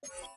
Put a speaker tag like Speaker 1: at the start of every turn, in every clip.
Speaker 1: NcAA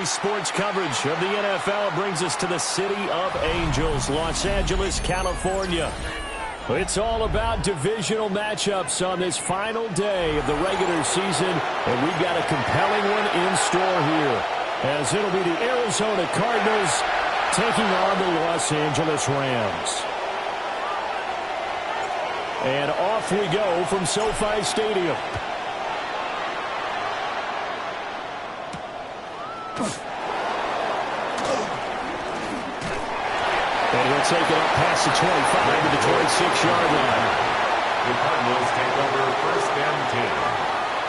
Speaker 1: sports coverage of the NFL brings us to the City of Angels, Los Angeles, California. It's all about divisional matchups on this final day of the regular season, and we've got a compelling one in store here, as it'll be the Arizona Cardinals taking on the Los Angeles Rams. And off we go from SoFi Stadium. And he'll take it up past the 25 to the 26-yard line.
Speaker 2: The Cardinals take over 1st and 10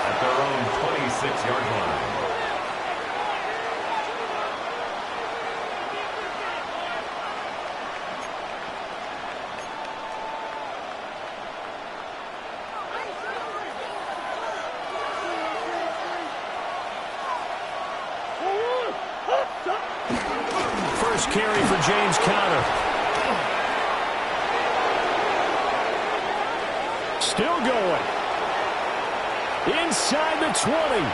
Speaker 2: at their own 26-yard line.
Speaker 1: First carry for James Conner. Still going. Inside the 20.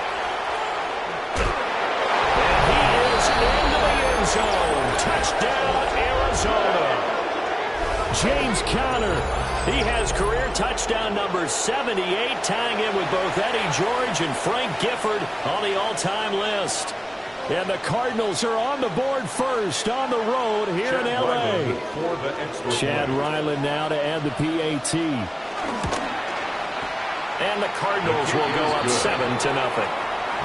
Speaker 1: And he is into the end zone. Touchdown, Arizona. James Conner. He has career touchdown number 78, tying in with both Eddie George and Frank Gifford on the all-time list. And the Cardinals are on the board first on the road here in L.A. Chad Ryland now to add the PAT. And the Cardinals will go up 7-0.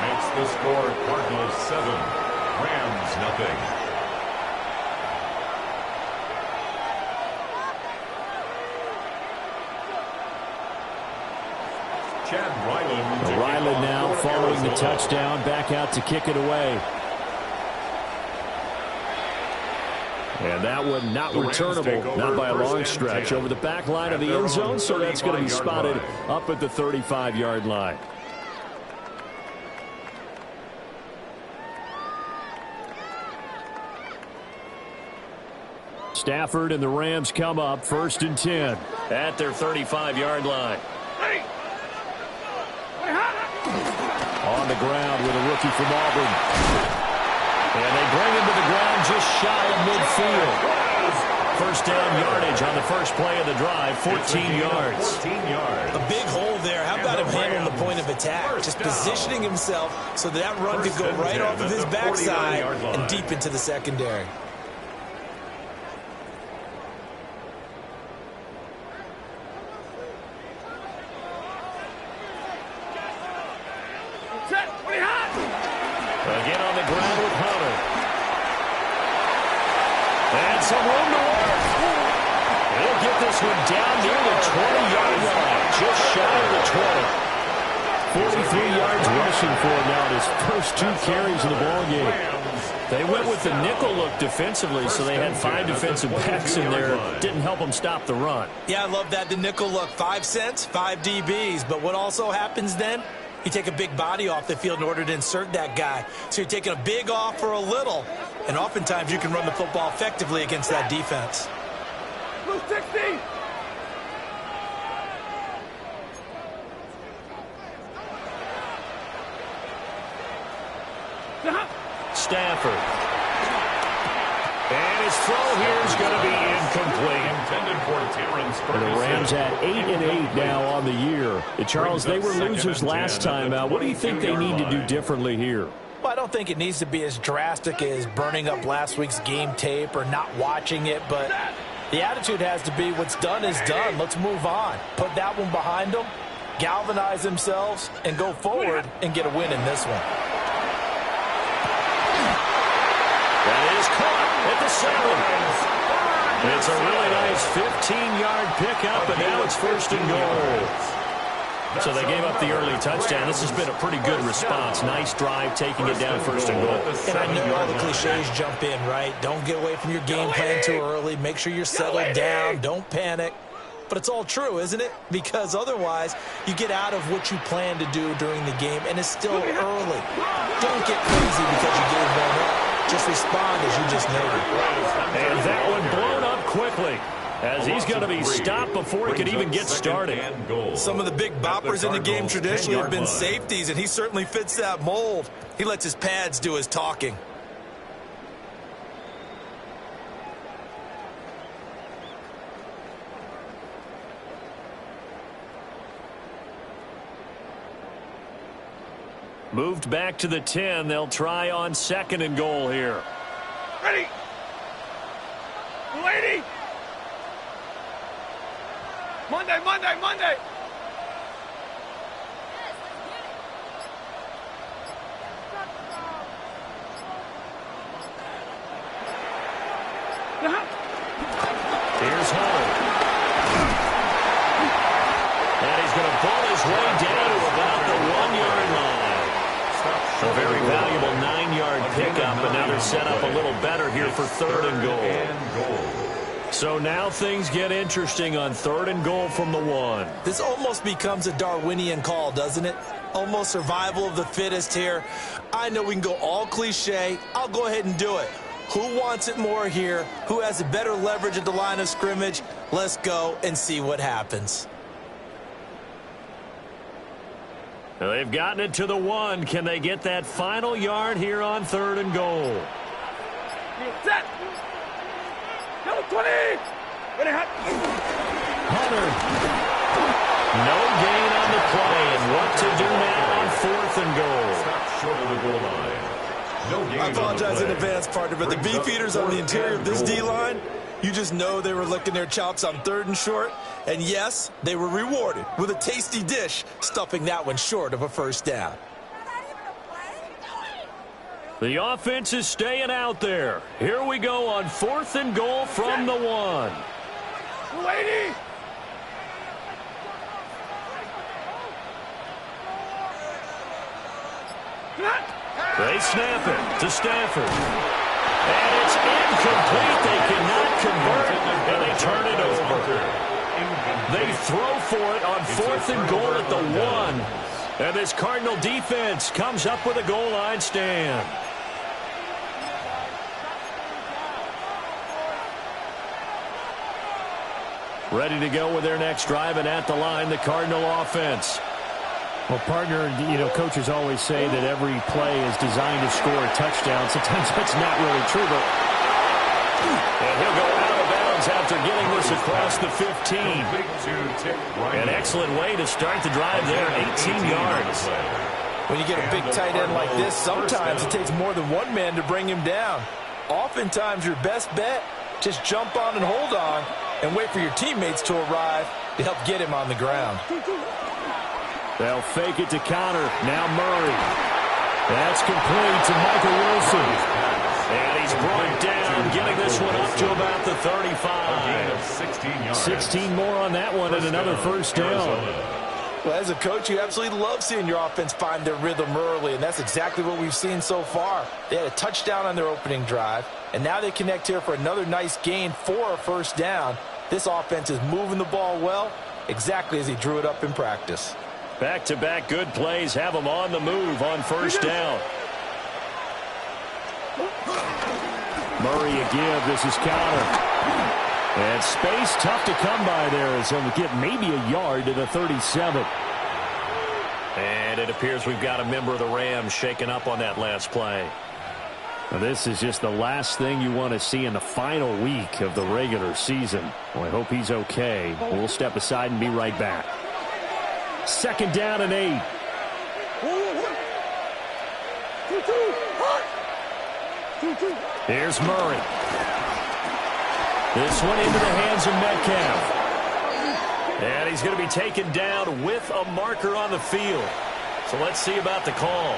Speaker 2: Makes the score Cardinals 7, Rams nothing. Chad Ryland.
Speaker 1: Ryland now following the touchdown, back out to kick it away. And that one not returnable, not by a long stretch, over the back line of the end zone, so that's going to be spotted up at the 35-yard line. Stafford and the Rams come up 1st and 10 at their 35-yard line. On the ground with a rookie from Auburn. And they bring him to the ground just shy of midfield. First down yardage on the first play of the drive, 14 yards.
Speaker 3: A big hole there. How about him handling the point of attack? Just positioning himself so that run could go right off of his backside and deep into the secondary.
Speaker 1: Again on the ground with Hunter. And some room to work. He'll get this one down near the 20-yard line, just shy of the 20. 43 yards rushing for him now in his first 2 carries of the ball game. They went with the nickel look defensively, so they had 5 defensive backs in there. Didn't help them stop the run.
Speaker 3: Yeah, I love that, the nickel look. 5 cents, 5 DBs. But what also happens then? You take a big body off the field in order to insert that guy. So you're taking a big off for a little. And oftentimes you can run the football effectively against that defense.
Speaker 4: Blue 60!
Speaker 1: Stafford. And his throw here is going to be incomplete.
Speaker 2: Intended for Terrence
Speaker 1: And the Rams at 8-8 now on the year. And Charles, they were losers last time out. What do you think they need to do differently here?
Speaker 3: Well, I don't think it needs to be as drastic as burning up last week's game tape or not watching it, but the attitude has to be what's done is done. Let's move on. Put that one behind them, galvanize themselves, and go forward and get a win in this one.
Speaker 1: That is caught at the 7. It's a really nice 15-yard pickup, and now it's 1st and goal. So they gave up the early touchdown. This has been a pretty good response. Nice drive, taking it down 1st and goal.
Speaker 3: And I know all the cliches jump in, right? Don't get away from your game plan too early. Make sure you're settled down. Don't panic. But it's all true, isn't it? Because otherwise, you get out of what you plan to do during the game, and it's still early. Don't get crazy because you gave one up. Just respond as you just noted.
Speaker 1: And that one blown up quickly, as he's going to be stopped before he could even get started.
Speaker 3: Some of the big boppers in the game traditionally have been safeties, and he certainly fits that mold. He lets his pads do his talking.
Speaker 1: Moved back to the 10. They'll try on 2nd and goal here.
Speaker 4: Ready! Lady! Monday, Monday, Monday!
Speaker 1: Here's Hall. And he's going to pull his way down to about the 1-yard line. A very valuable 9-yard pickup, but now they're set up a little better here for 3rd and goal. So now things get interesting on 3rd and goal from the 1.
Speaker 3: This almost becomes a Darwinian call, doesn't it? Almost survival of the fittest here. I know we can go all cliche. I'll go ahead and do it. Who wants it more here? Who has a better leverage at the line of scrimmage? Let's go and see what happens.
Speaker 1: They've gotten it to the 1. Can they get that final yard here on 3rd and goal?
Speaker 4: Set! Number 20! Ready, hot!
Speaker 1: Hunter. No gain on the play. And what to do now on 4th and goal?
Speaker 2: Stop short of the goal line. No gain.
Speaker 3: I apologize in advance, partner, but the beefeaters on the interior of this D-line, you just know they were licking their chops on 3rd and short. And yes, they were rewarded with a tasty dish, stuffing that one short of a 1st down.
Speaker 1: The offense is staying out there. Here we go on 4th and goal from the 1.
Speaker 4: Lady!
Speaker 1: They snap it to Stafford. And it's incomplete. They cannot convert, and they turn it over. They throw for it on 4th and goal at the 1. And this Cardinal defense comes up with a goal line stand. Ready to go with their next drive, and at the line, the Cardinal offense.
Speaker 5: Well, partner, coaches always say that every play is designed to score a touchdown. Sometimes that's not really true, but...
Speaker 1: And he'll go out of bounds after getting this across the 15. An excellent way to start the drive there, 18 yards.
Speaker 3: When you get a big tight end like this, sometimes it takes more than one man to bring him down. Oftentimes, your best bet, just jump on and hold on and wait for your teammates to arrive to help get him on the ground.
Speaker 1: They'll fake it to counter. Now Murray. That's complete to Michael Wilson. And he's brought down, getting this one up to about the 35.
Speaker 2: 16 yards.
Speaker 1: 16 more on that one and another 1st down.
Speaker 3: Well, as a coach, you absolutely love seeing your offense find their rhythm early, and that's exactly what we've seen so far. They had a touchdown on their opening drive, and now they connect here for another nice gain for a first down. This offense is moving the ball well, exactly as he drew it up in practice.
Speaker 1: Back-to-back good plays have them on the move on first down.
Speaker 5: Murray a give. This is counter. And space tough to come by there as he'll get maybe a yard to the 37.
Speaker 1: And it appears we've got a member of the Rams shaken up on that last play.
Speaker 5: Now, this is just the last thing you want to see in the final week of the regular season. Well, I hope he's okay. We'll step aside and be right back. 2nd down and 8.
Speaker 1: Here's Murray. This one into the hands of Metcalf. And he's going to be taken down with a marker on the field. So let's see about the call.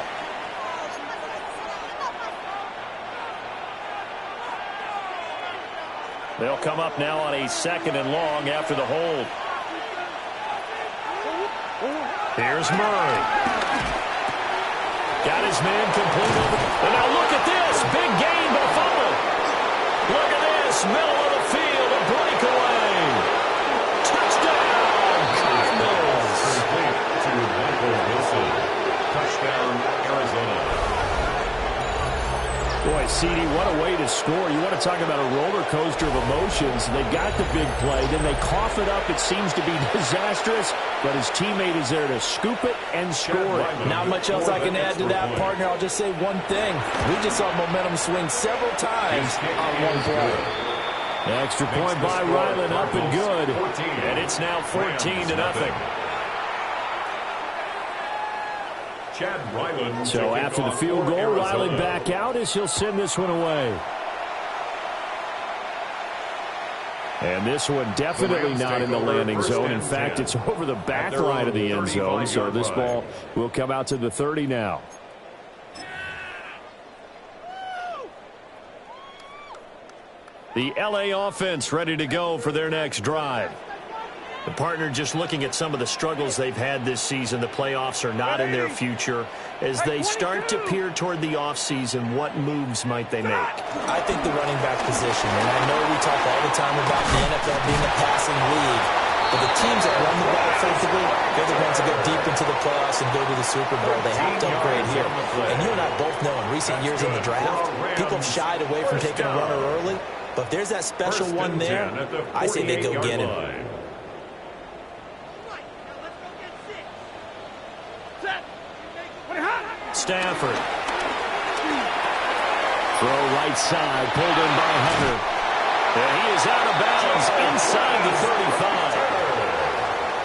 Speaker 1: They'll come up now on a 2nd and long after the hold. Here's Murray. Got his man complete over. And now look at this. Big gain but fumble. Look at this. Middle of the field. A breakaway. Touchdown. Cardinals.
Speaker 2: Complete to Michael Wilson. Touchdown, Arizona.
Speaker 5: Boy, CD, what a way to score. You want to talk about a roller coaster of emotions. They got the big play, then they cough it up. It seems to be disastrous, but his teammate is there to scoop it and score it.
Speaker 3: Not much else I can add to that, partner. I'll just say one thing. We just saw momentum swing several times on one play.
Speaker 5: Extra point by Ryland, up and good.
Speaker 1: And it's now 14-0.
Speaker 5: So after the field goal, Ryland back out as he'll send this one away. And this one definitely not in the landing zone. In fact, it's over the back line of the end zone. So this ball will come out to the 30 now.
Speaker 1: The LA offense ready to go for their next drive. The partner just looking at some of the struggles they've had this season. The playoffs are not in their future. As they start to peer toward the offseason, what moves might they make?
Speaker 3: I think the running back position, and I know we talk all the time about the NFL being a passing league, but the teams that run the ball effectively, they're the ones that go deep into the playoffs and go to the Super Bowl. They have to upgrade here. And you and I both know in recent years in the draft, people have shied away from taking a runner early, but if there's that special one there, I say they go get him.
Speaker 1: Stafford.
Speaker 5: Throw right side, pulled in by Hunter.
Speaker 1: And he is out of bounds inside the 35.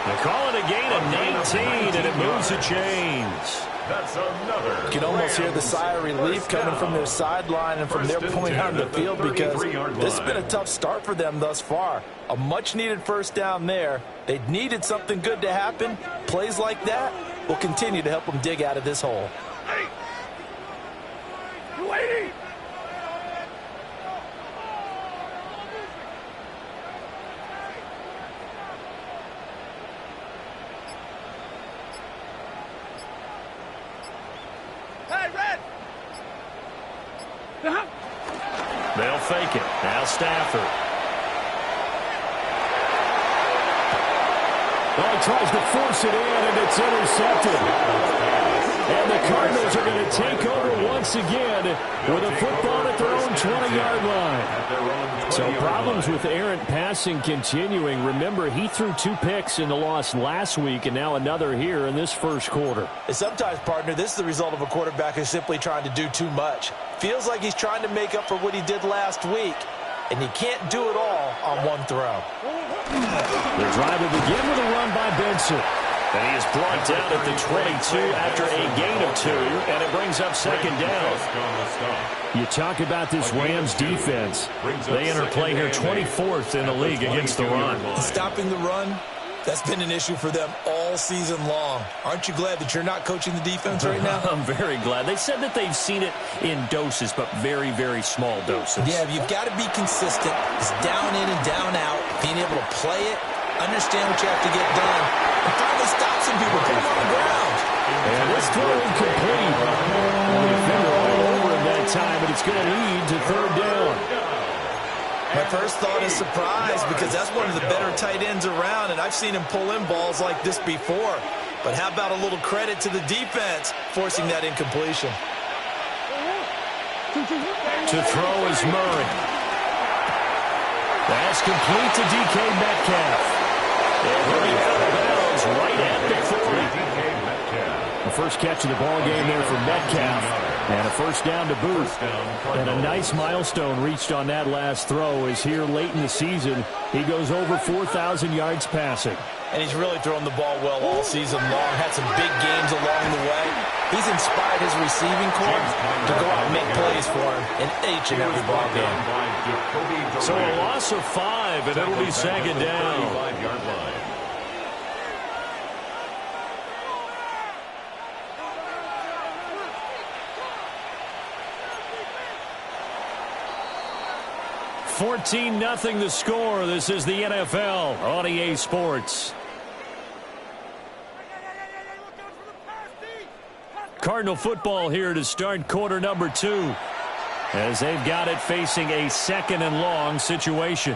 Speaker 1: They call it a gain of 19, and it moves the chains.
Speaker 2: That's another.
Speaker 3: You can almost hear the sigh of relief coming from their sideline and from their point on the field, because this has been a tough start for them thus far. A much-needed first down there. They needed something good to happen. Plays like that will continue to help them dig out of this hole.
Speaker 4: Hey! You waiting? Hey, Red!
Speaker 1: They'll fake it. Now Stafford.
Speaker 5: Well, he tries to force it in, and it's intercepted. And the Cardinals are going to take over once again with a football at their own 20-yard line. So problems with errant passing continuing. Remember, he threw 2 picks in the loss last week, and now another here in this first quarter.
Speaker 3: And sometimes, partner, this is the result of a quarterback who's simply trying to do too much. Feels like he's trying to make up for what he did last week, and he can't do it all on one throw.
Speaker 5: The drive will begin with a run by Benson.
Speaker 1: And he is brought down at the 22 after a gain of 2, and it brings up 2nd down.
Speaker 5: You talk about this Rams defense.
Speaker 1: They enter play here 24th in the league against the run.
Speaker 3: Stopping the run, that's been an issue for them all season long. Aren't you glad that you're not coaching the defense right now?
Speaker 1: I'm very glad. They said that they've seen it in doses, but very, very small doses.
Speaker 3: Yeah, you've got to be consistent. It's down in and down out, being able to play it, understand what you have to get done. And finally stop some people. Put them on the ground.
Speaker 5: And this throw incomplete. The defender all over him that time, and it's going to lead to third down.
Speaker 3: My first thought is surprise because that's one of the better tight ends around, and I've seen him pull in balls like this before. But how about a little credit to the defense forcing that incompletion?
Speaker 5: To throw is Murray. That's complete to DK Metcalf. And Murray out of bounds right at the 40. The first catch of the ball game there for Metcalf. And a first down to boot. And a nice milestone reached on that last throw is here late in the season. He goes over 4,000 yards passing.
Speaker 3: And he's really thrown the ball well all season long. Had some big games along the way. He's inspired his receiving corps to go out and make plays for him in each and every ball game.
Speaker 5: So a loss of 5, and it'll be second down. 14-0 the score. This is the NFL on EA Sports. Cardinal football here to start quarter number 2. As they've got it facing a second and long situation.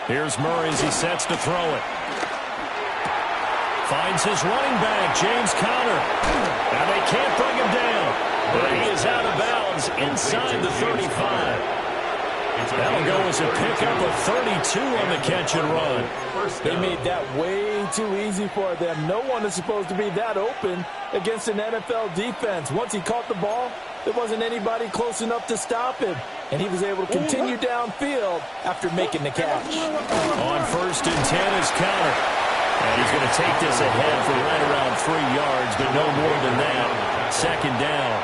Speaker 5: Here's Murray as he sets to throw it. Finds his running back, James Conner. And they can't bring him down. But he is out of bounds inside the 35. That'll go as a pickup of 32 on the catch and run.
Speaker 3: They made that way too easy for them. No one is supposed to be that open against an NFL defense. Once he caught the ball, there wasn't anybody close enough to stop him. And he was able to continue downfield after making the catch.
Speaker 5: On first and 10 is Conner. And he's going to take this ahead for right around 3 yards, but no more than that. Second down.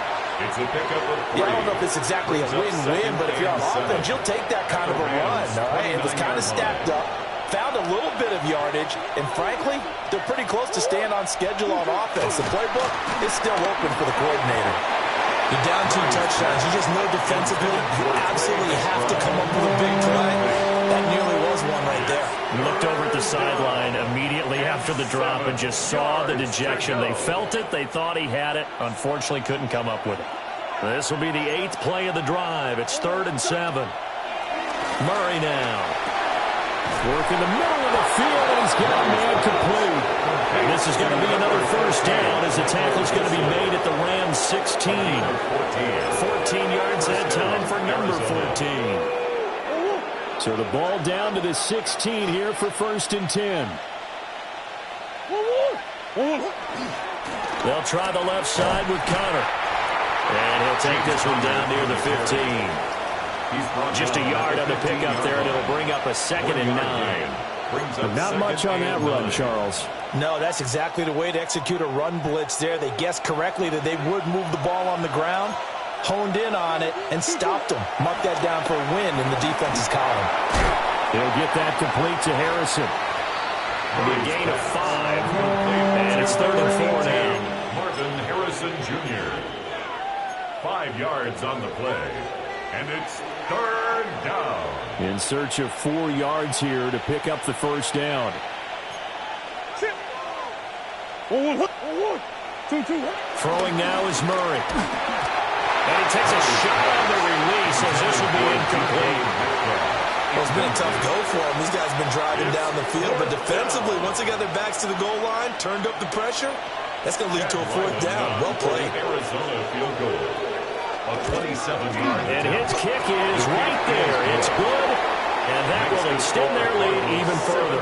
Speaker 2: It's a pickup of 3.
Speaker 3: Yeah, I don't know if it's exactly a win-win, but if you're on offense, you'll take that kind of a run. All right? It was kind of stacked up. Found a little bit of yardage, and frankly, they're pretty close to staying on schedule on offense. The playbook is still open for the coordinator. You're down 2 touchdowns. You just know defensively you absolutely have to come up with a big play. That nearly was one right there.
Speaker 5: Looked over at the sideline immediately after the drop and just saw the dejection. They felt it. They thought he had it. Unfortunately, couldn't come up with it. This will be the 8th play of the drive. It's 3rd and 7. Murray now. Work in the middle of the field, and he's got a man complete. And this is going to be another first down as the tackle's going to be made at the Rams 16. 14 yards that time for number 14. So the ball down to the 16 here for 1st and 10. They'll try the left side with Conner. And he'll take this one down near the 15. Just a yard on the pickup there, and it'll bring up a 2nd and 9. But not much on that run, Charles.
Speaker 3: No, that's exactly the way to execute a run blitz there. They guessed correctly that they would move the ball on the ground, honed in on it, and stopped them. Mark that down for a win in the defense's column.
Speaker 5: He'll get that complete to Harrison. A gain of 5, and it's 3rd and 4 now.
Speaker 2: Marvin Harrison Jr. 5 yards on the play, and it's 3rd down.
Speaker 5: In search of 4 yards here to pick up the first down. Throwing now is Murray. And he takes a shot on the release as this will be incomplete.
Speaker 3: Well, it's been a tough go for them. These guys have been driving down the field, but defensively, once they got their backs to the goal line, turned up the pressure, that's going to lead to a 4th down. Well played.
Speaker 2: Arizona field goal. A 27-yard.
Speaker 5: And his kick is right there. It's good, and that will extend their lead even further.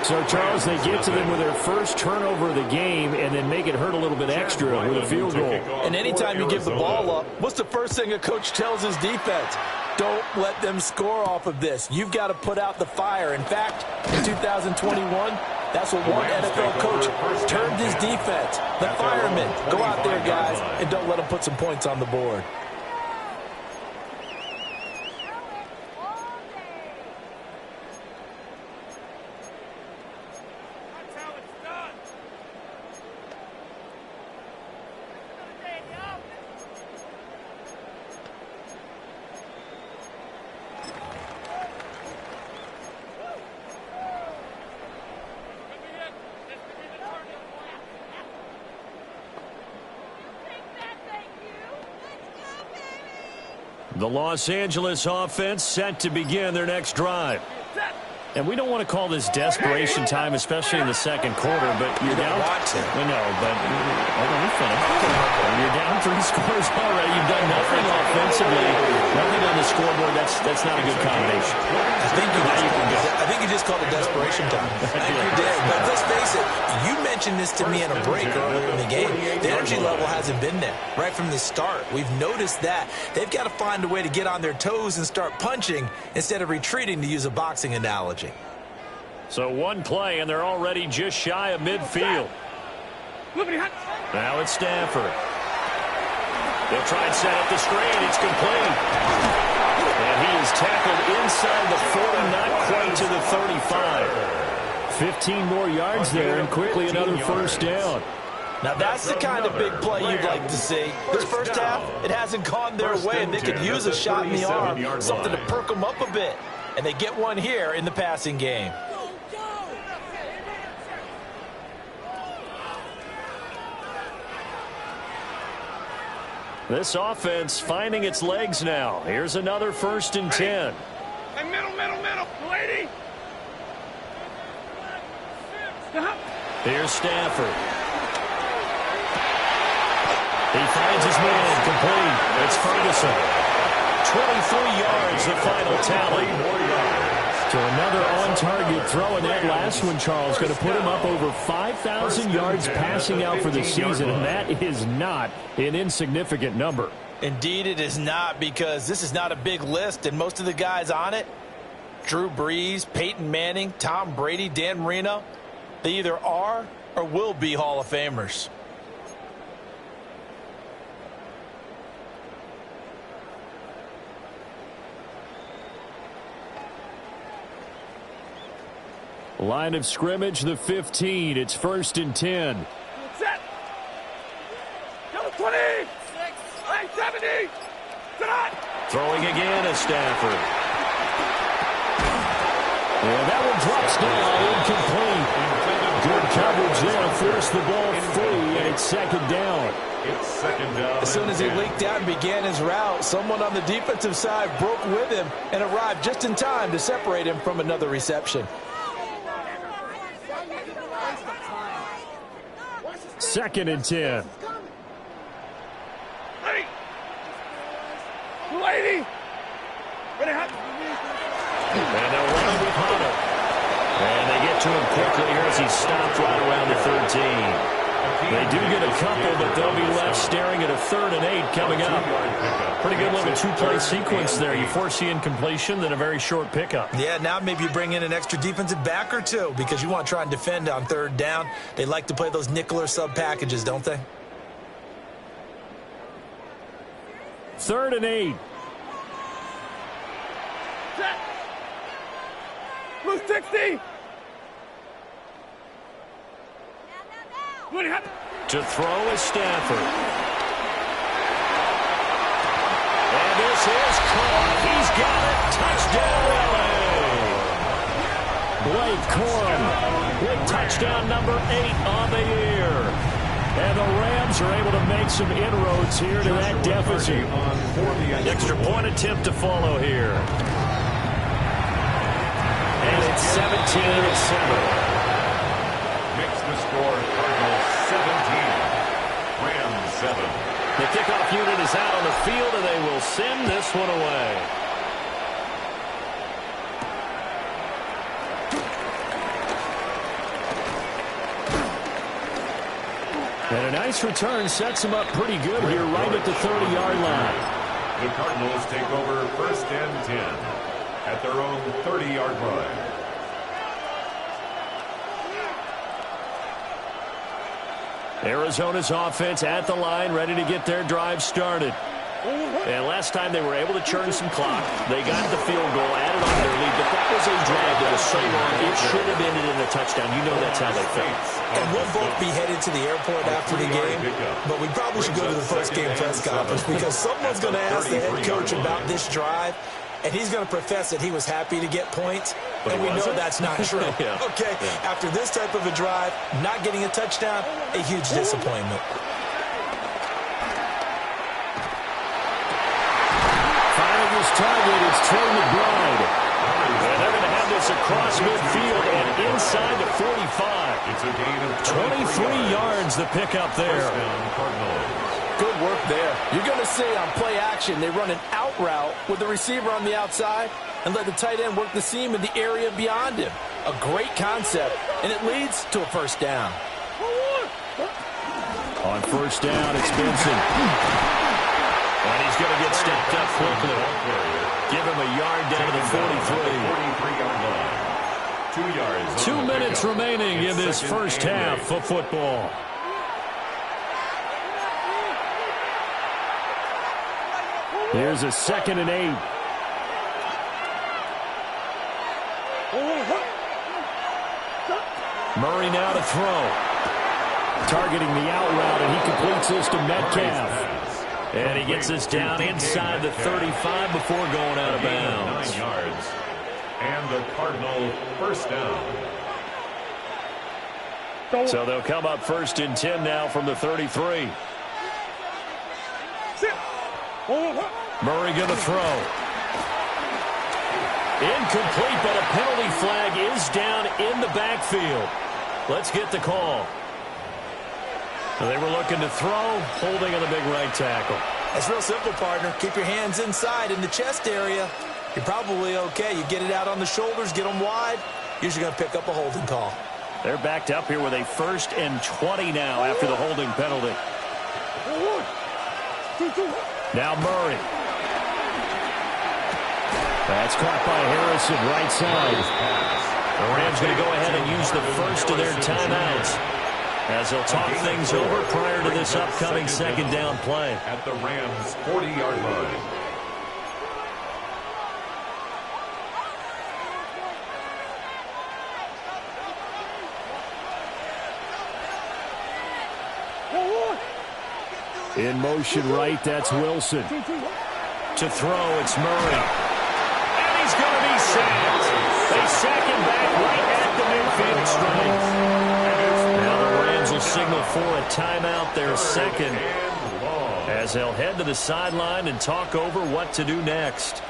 Speaker 5: So, Charles, they get to them with their first turnover of the game and then make it hurt a little bit extra with a field goal.
Speaker 3: And anytime you give the ball up, what's the first thing a coach tells his defense? Don't let them score off of this. You've got to put out the fire. In fact, in 2021, that's what one NFL coach termed his defense. The firemen. Go out there, guys, and don't let them put some points on the board.
Speaker 1: The Los Angeles offense set to begin their next drive.
Speaker 5: And we don't want to call this desperation time, especially in the second quarter, but you're down. No, but you're down 3 scores already. You've done nothing offensively, nothing on the scoreboard. That's not a good combination.
Speaker 3: I think you just called it desperation time. I think you did. But let's face it, you mentioned this to me in a break earlier in the game. The energy level hasn't been there right from the start. We've noticed that. They've got to find a way to get on their toes and start punching instead of retreating, to use a boxing analogy.
Speaker 1: So one play, and they're already just shy of midfield. Now it's Stafford. They'll try and set up the screen. It's complete. And he is tackled inside the 40, not quite to the 35.
Speaker 5: 15 more yards there, and quickly another first down.
Speaker 3: Now, that's the kind of big play you'd like to see. This first half, it hasn't gone their way, and they could use a shot in the arm, something to perk them up a bit. And they get one here in the passing game.
Speaker 1: This offense finding its legs now. Here's another 1st and 10.
Speaker 4: Hey, middle. Lady.
Speaker 1: Here's Stafford. He finds his man complete. It's Ferguson. 23 yards, the final tally.
Speaker 5: To another on-target throw, and that last one, Charles, going to put him up over 5,000 yards passing out for the season, and that is not an insignificant number.
Speaker 3: Indeed it is not, because this is not a big list, and most of the guys on it, Drew Brees, Peyton Manning, Tom Brady, Dan Marino, they either are or will be Hall of Famers.
Speaker 5: Line of scrimmage, the 15. It's 1st and 10.
Speaker 4: Set. Number 20. 70. Sit on.
Speaker 1: Throwing again is Stafford.
Speaker 5: And that one drops down, incomplete. Good coverage there to force the ball free, and it's 2nd down.
Speaker 2: It's 2nd down.
Speaker 3: As soon as he leaked out and began his route, someone on the defensive side broke with him and arrived just in time to separate him from another reception.
Speaker 5: 2nd and 10.
Speaker 4: Lady. Ready, hot.
Speaker 1: And they'll run with Hunter. And they get to him quickly here as he stopped right around the 13. They do get a couple, but they'll be left staring at a 3rd and 8 coming up. Pretty good little 2-play sequence there. You force the incompletion, then a very short pickup.
Speaker 3: Yeah, now maybe you bring in an extra defensive back or two because you want to try and defend on 3rd down. They like to play those nickel or sub packages, don't they?
Speaker 5: 3rd and 8.
Speaker 4: Set. Blue 60. Ready, hot.
Speaker 1: To throw is Stafford. And this is caught. He's got it. Touchdown, LA.
Speaker 5: Blake Corum.
Speaker 1: Big touchdown number 8 on the year.
Speaker 5: And the Rams are able to make some inroads here to that deficit.
Speaker 1: Extra point attempt to follow here. And it's 17-7.
Speaker 2: Makes the score Cardinals 17. Rams 7.
Speaker 1: The kickoff unit is out on the field, and they will send this one away.
Speaker 5: And a nice return sets them up pretty good here right at the 30-yard line.
Speaker 2: The Cardinals take over 1st and 10 at their own 30-yard line.
Speaker 1: Arizona's offense at the line, ready to get their drive started. And last time they were able to churn some clock. They got the field goal, added on their lead, but that was a drive that was so long, it should have ended in a touchdown. You know that's how they felt.
Speaker 3: And we'll both be headed to the airport after the game, but we probably should go to the post-game press conference because someone's going to ask the head coach about this drive, and he's going to profess that he was happy to get points, and we know that's not true. Okay, after this type of a drive, not getting a touchdown, a huge disappointment.
Speaker 5: target. It's Trey McBride.
Speaker 1: And they're going to have this across midfield and inside the 45.
Speaker 2: It's a gain of
Speaker 1: 23 yards the pickup there.
Speaker 2: First down, Cardinals.
Speaker 6: Good work there. You're going to see on play action, they run an out route with the receiver on the outside and let the tight end work the seam in the area beyond him. A great concept, and it leads to a first down.
Speaker 5: On first down, it's Benson.
Speaker 1: And he's going to get stepped up quickly. Give him a yard down to the 43.
Speaker 2: 43-yard line. 2 yards.
Speaker 1: 2 minutes remaining in this first half of football.
Speaker 5: Here's a 2nd and 8.
Speaker 1: Murray now to throw.
Speaker 5: Targeting the out route, and he completes this to Metcalf.
Speaker 1: And he gets this down inside the 35 before going out of bounds.
Speaker 2: 9 yards. And the Cardinal first down.
Speaker 1: So they'll come up 1st and 10 now from the 33. Murray going to throw. Incomplete, but a penalty flag is down in the backfield. Let's get the call. They were looking to throw, holding on the big right tackle.
Speaker 3: That's real simple, partner. Keep your hands inside in the chest area. You're probably okay. You get it out on the shoulders, get them wide. Usually going to pick up a holding call.
Speaker 1: They're backed up here with a 1st and 20 now after the holding penalty. Now Murray.
Speaker 5: That's caught by Harrison, right side.
Speaker 1: The Rams going to go ahead and use the first of their timeouts as they'll talk things over prior to this upcoming 2nd down play.
Speaker 2: At the Rams' 40-yard line.
Speaker 5: In motion right, that's Wilson.
Speaker 1: To throw, it's Murray. And he's going to be sacked. They sack him back right at the midfield stripe. Now the Rams will signal for a timeout, their 2nd, as they'll head to the sideline and talk over what to do next.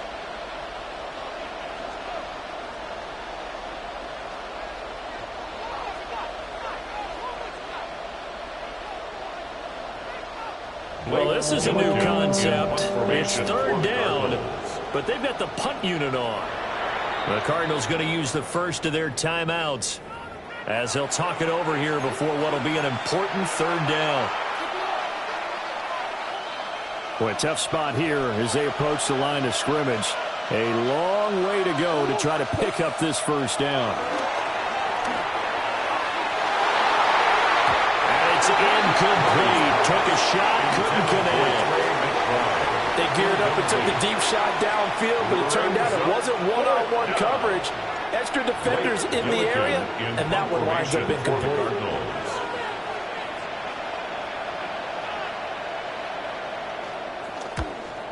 Speaker 1: Well, this is a new concept. It's 3rd down, but they've got the punt unit on. The Cardinals going to use the first of their timeouts as they'll talk it over here before what will be an important 3rd down.
Speaker 5: Well, a tough spot here as they approach the line of scrimmage. A long way to go to try to pick up this first down.
Speaker 1: And it's incomplete. Took a shot, couldn't connect.
Speaker 6: They geared up and took the deep shot downfield, but it turned out it wasn't one-on-one coverage. Extra defenders in the area, and that one winds up incomplete.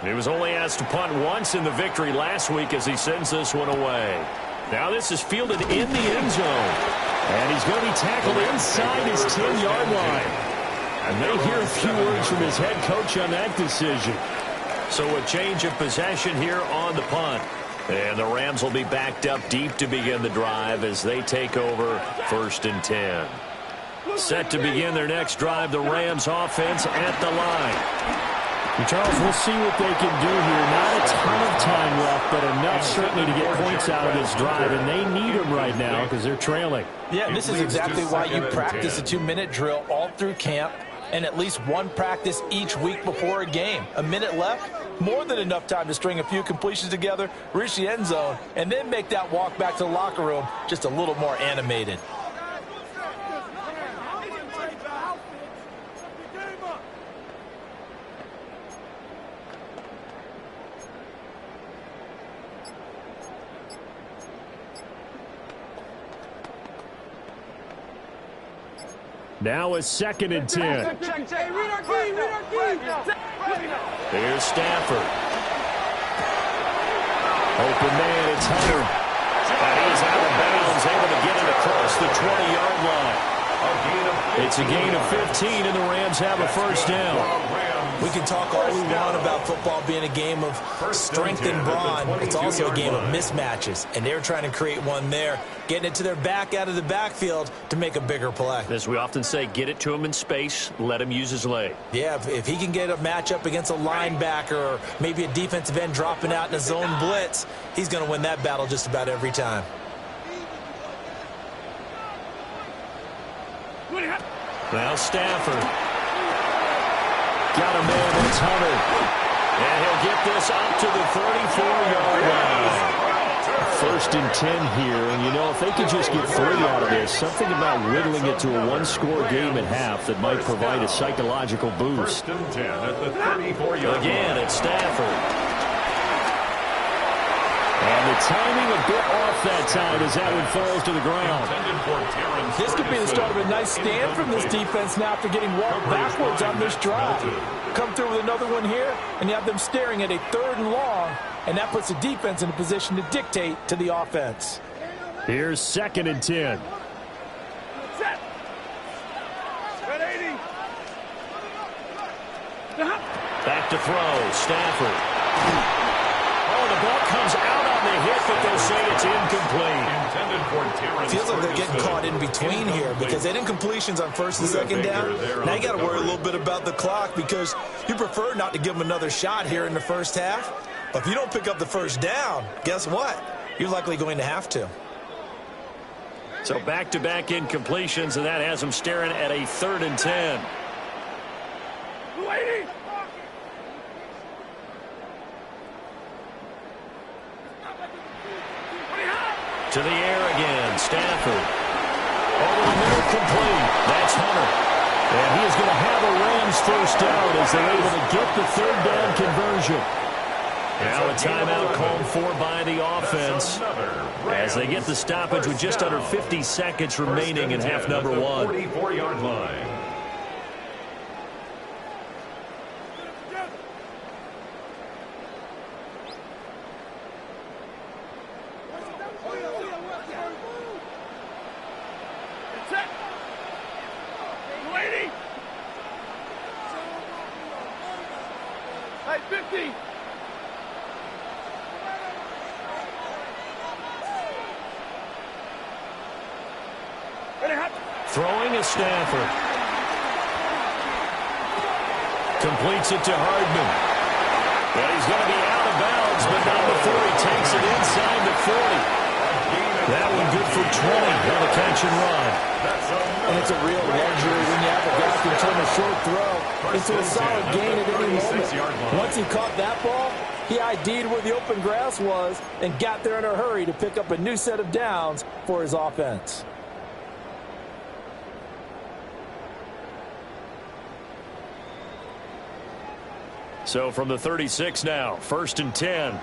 Speaker 1: He was only asked to punt once in the victory last week as he sends this one away. Now this is fielded in the end zone.
Speaker 5: And he's going to be tackled inside his 10-yard line. And they hear a few words from his head coach on that decision.
Speaker 1: So a change of possession here on the punt. And the Rams will be backed up deep to begin the drive as they take over 1st and 10. Set to begin their next drive, the Rams offense at the line.
Speaker 5: And Charles, we'll see what they can do here. Not a ton of time left, but enough certainly to get points out of this drive. And they need them right now because they're trailing.
Speaker 6: Yeah, this is exactly why you practice a 2-minute drill all through camp and at least one practice each week before a game. A minute left, more than enough time to string a few completions together, reach the end zone, and then make that walk back to the locker room just a little more animated.
Speaker 5: Now a 2nd and 10.
Speaker 1: Here's Stafford.
Speaker 5: Open man, it's Hunter.
Speaker 1: And he's out of bounds, able to get it across the 20-yard line.
Speaker 5: It's a gain of 15, and the Rams have a first down.
Speaker 3: We can talk all we want about football being a game of strength and brawn. It's also a game of mismatches, and they're trying to create one there, getting it to their back out of the backfield to make a bigger play.
Speaker 1: As we often say, get it to him in space, let him use his leg.
Speaker 3: Yeah, if he can get a matchup against a linebacker or maybe a defensive end dropping out in a zone blitz, he's going to win that battle just about every time.
Speaker 1: Now Stafford. Got a man, it's Hunter. And he'll get this up to the 34-yard line.
Speaker 5: First and 10 here, and you know, if they could just get 3 out of this, something about whittling it to a one-score game at half that might provide a psychological boost.
Speaker 2: First and 10 at the 34-yard
Speaker 1: Again, it's Stafford.
Speaker 5: And the timing a bit off that time as that one falls to the ground.
Speaker 6: This could be the start of a nice stand from this defense now after getting walked backwards on this drive. Come through with another one here, and you have them staring at a 3rd and long, and that puts the defense in a position to dictate to the offense.
Speaker 5: Here's 2nd and 10.
Speaker 4: Set. 180.
Speaker 1: Back to throw, Stafford. Oh, the ball comes out on the hit, but they'll say it's incomplete.
Speaker 3: Feels like they're getting caught in between here because they didn't completions on 1st and 2nd down. Now you got to worry a little bit about the clock because you prefer not to give them another shot here in the first half. But if you don't pick up the first down, guess what? You're likely going to have to.
Speaker 1: So back-to-back incompletions, and that has them staring at a 3rd and 10.
Speaker 4: Lady.
Speaker 1: To the air again, Stafford. Over the middle, complete. That's Hunter. And he is going to have a Rams first down as they're able to get the 3rd down conversion. Now a timeout called for by the offense as they get the stoppage with just under 50 seconds remaining in half number 1.
Speaker 2: 44-yard line.
Speaker 1: Throwing is Stafford. Completes it to Hardman. And he's going to be out of bounds, but not before he takes it inside the 40. That one good for 20 on the catch and run.
Speaker 6: And it's a real luxury when you have a guy who can turn a short throw into a solid gain at any moment. Once he caught that ball, he ID'd where the open grass was and got there in a hurry to pick up a new set of downs for his offense.
Speaker 1: So from the 36 now, 1st and 10.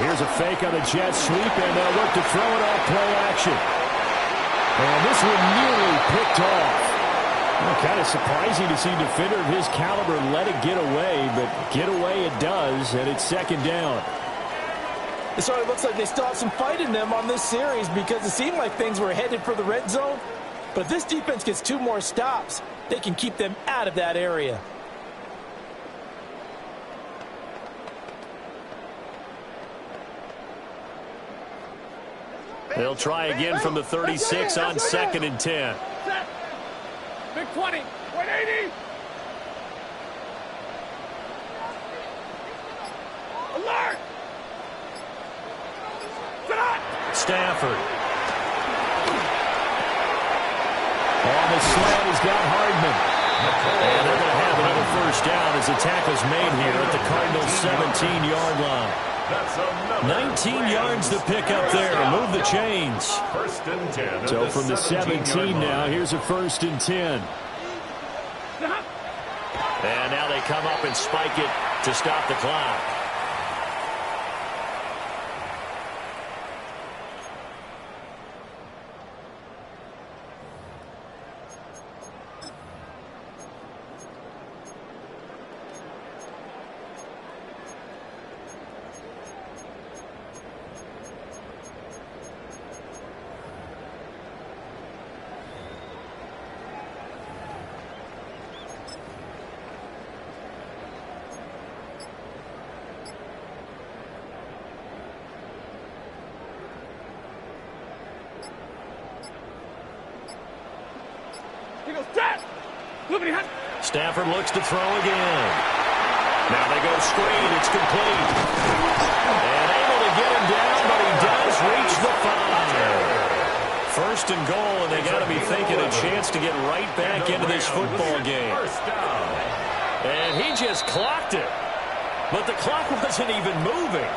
Speaker 5: Here's a fake on a jet sweep, and they'll look to throw it off play action. And this one nearly picked off. Well, kind of surprising to see a defender of his caliber let it get away, but get away it does, and it's 2nd down.
Speaker 3: It sort of looks like they still have some fight in them on this series because it seemed like things were headed for the red zone. But if this defense gets 2 more stops, they can keep them out of that area.
Speaker 1: They'll try again from the 36 on 2nd and 10.
Speaker 4: Big 20. 180. Alert.
Speaker 1: Stafford.
Speaker 5: On the slant, he's got Hardman.
Speaker 1: And they're going to have another first down as the tackle's made here at the Cardinals' 17-yard line. 19 yards to pick up there. Move the chains.
Speaker 2: First and 10.
Speaker 5: So from the 17 now, here's a 1st and 10.
Speaker 1: And now they come up and spike it to stop the clock. Stafford looks to throw again. Now they go straight. It's complete. And able to get him down, but he does reach the 5. First and goal, and they got to be thinking a chance to get right back into this football game. And he just clocked it. But the clock wasn't even moving.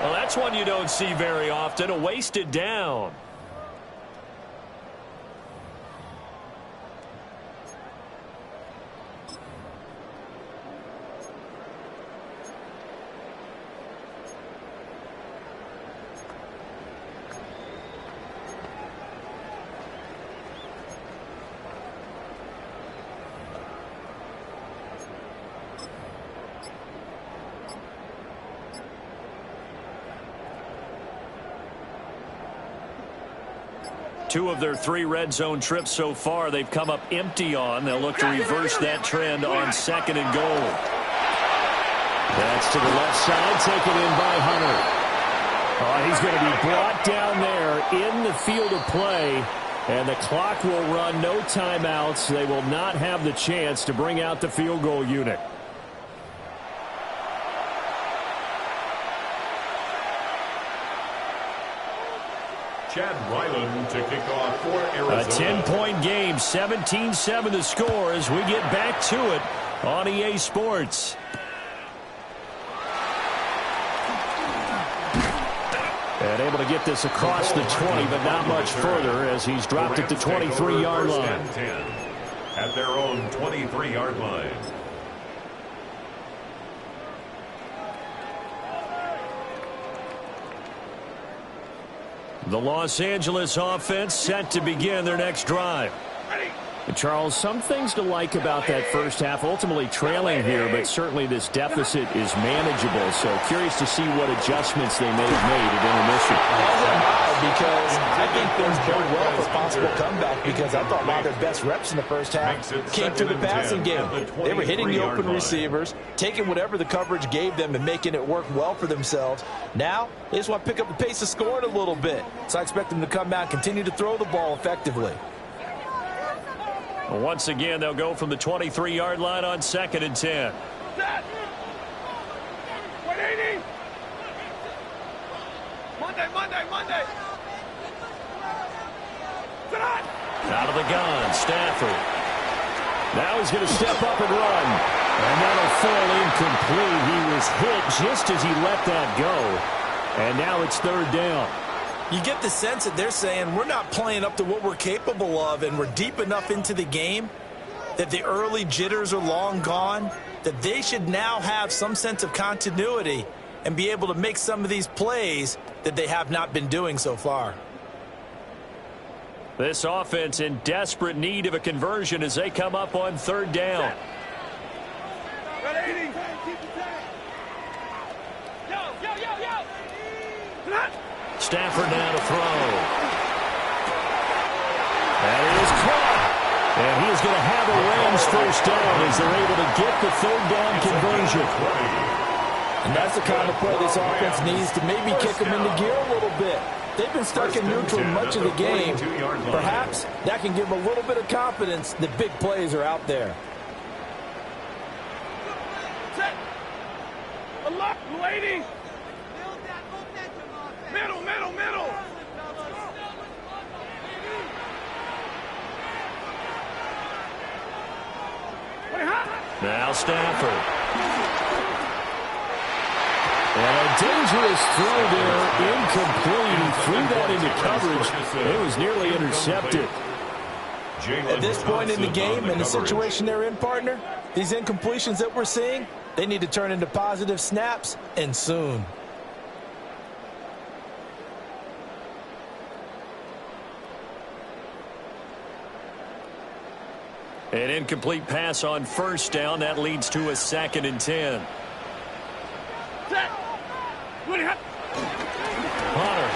Speaker 1: Well, that's one you don't see very often, a wasted down. Two of their 3 red zone trips so far, they've come up empty on. They'll look to reverse that trend on 2nd and goal.
Speaker 5: That's to the left side, taken in by Hunter. Oh, he's going to be brought down there in the field of play, and the clock will run, no timeouts. They will not have the chance to bring out the field goal unit.
Speaker 2: Chad Ryland to kick off for Arizona.
Speaker 1: A 10-point game, 17-7 the score as we get back to it on EA Sports. And able to get this across the 20, but not much further as he's dropped it to 23-yard line.
Speaker 2: At their own 23-yard line.
Speaker 1: The Los Angeles offense set to begin their next drive.
Speaker 5: And Charles, some things to like about that first half. Ultimately trailing here, but certainly this deficit is manageable. So curious to see what adjustments they may have made at intermission.
Speaker 6: Because I think things bode well for possible comeback, because I thought a lot of their best reps in the first half came through the passing game. They were hitting the open receivers, taking whatever the coverage gave them and making it work well for themselves. Now, they just want to pick up the pace of scoring a little bit. So I expect them to come out and continue to throw the ball effectively.
Speaker 1: Once again, they'll go from the 23-yard line on 2nd and 10.
Speaker 4: 180. Monday.
Speaker 1: Out of the gun, Stafford.
Speaker 5: Now he's going to step up and run. And that'll fall incomplete. He was hit just as he let that go. And now it's 3rd down.
Speaker 6: You get the sense that they're saying we're not playing up to what we're capable of, and we're deep enough into the game that the early jitters are long gone, that they should now have some sense of continuity and be able to make some of these plays that they have not been doing so far.
Speaker 1: This offense in desperate need of a conversion as they come up on 3rd down. Stafford now to throw. That is caught. And he is going to have a Rams first down as they're able to get the 3rd down conversion.
Speaker 6: And that's the kind of play this offense needs to maybe kick them into gear a little bit. They've been stuck in neutral much of the game. Perhaps that can give them a little bit of confidence that big plays are out there.
Speaker 4: Lady. Middle.
Speaker 1: Now Stafford.
Speaker 5: And a dangerous throw there, incomplete. He threw that into coverage. It was nearly intercepted.
Speaker 6: At this point in the game and the situation they're in, partner, these incompletions that we're seeing, they need to turn into positive snaps, and soon.
Speaker 1: An incomplete pass on 1st down. That leads to a 2nd and 10.
Speaker 5: Hunter.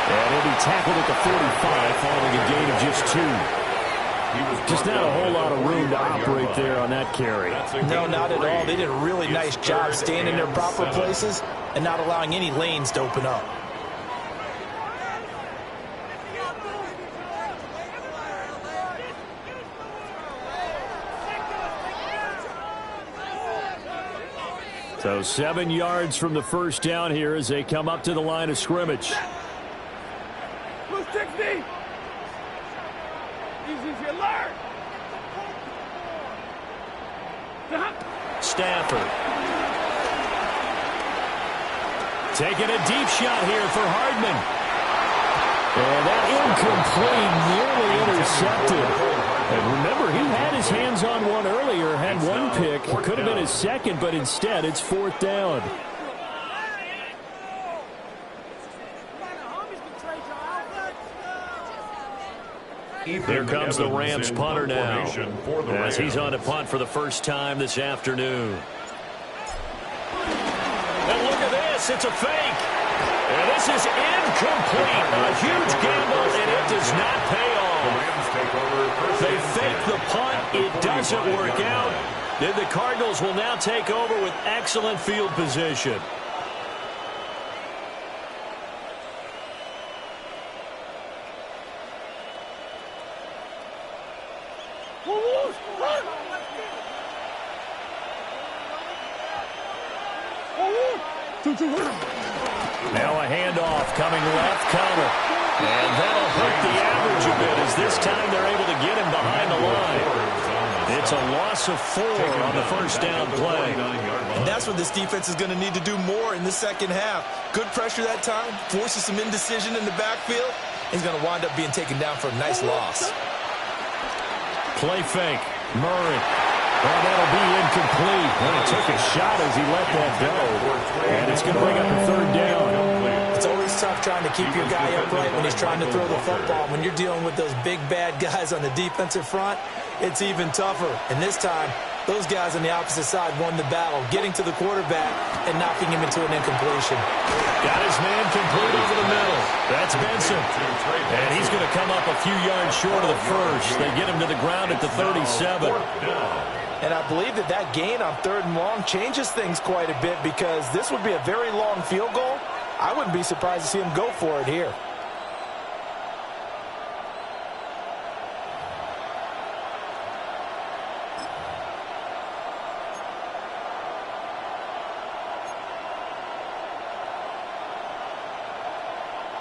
Speaker 5: And he'll be tackled at the 45 following a gain of just 2. Just not a whole lot of room to operate there on that carry.
Speaker 6: No, not at all. They did a really nice job staying in their proper places and not allowing any lanes to open up.
Speaker 5: So 7 yards from the first down here as they come up to the line of scrimmage.
Speaker 4: Blue 60. Easy if you learn.
Speaker 1: Stafford. Taking a deep shot here for Hardman.
Speaker 5: And that incomplete, nearly intercepted. And remember, he had his hands on one earlier, had one pick. It could have been his second, but instead it's 4th down.
Speaker 1: Here comes the Rams punter now, as he's on to punt for the first time this afternoon. And look at this, it's a fake. And this is incomplete. A huge gamble, and it does not pay off. They fake the punt, it doesn't work out. Then the Cardinals will now take over with excellent field position.
Speaker 5: Now a handoff coming left counter.
Speaker 1: And that'll hurt the average a bit as this time they're able to get him behind the line. It's a loss of 4 on the first down play.
Speaker 6: And that's what this defense is going to need to do more in the second half. Good pressure that time, forces some indecision in the backfield. He's going to wind up being taken down for a nice loss.
Speaker 5: Play fake. Murray. Well, that'll be incomplete. And he took a shot as he let that go. And it's going to bring up a 3rd down.
Speaker 6: It's always tough trying to keep your guy upright when he's trying to throw the football. When you're dealing with those big, bad guys on the defensive front, it's even tougher. And this time, those guys on the opposite side won the battle, getting to the quarterback and knocking him into an incompletion.
Speaker 1: Got his man complete over the middle. That's Benson. And he's going to come up a few yards short of the first. They get him to the ground at the 37.
Speaker 6: And I believe that gain on 3rd and long changes things quite a bit because this would be a very long field goal. I wouldn't be surprised to see him go for it here.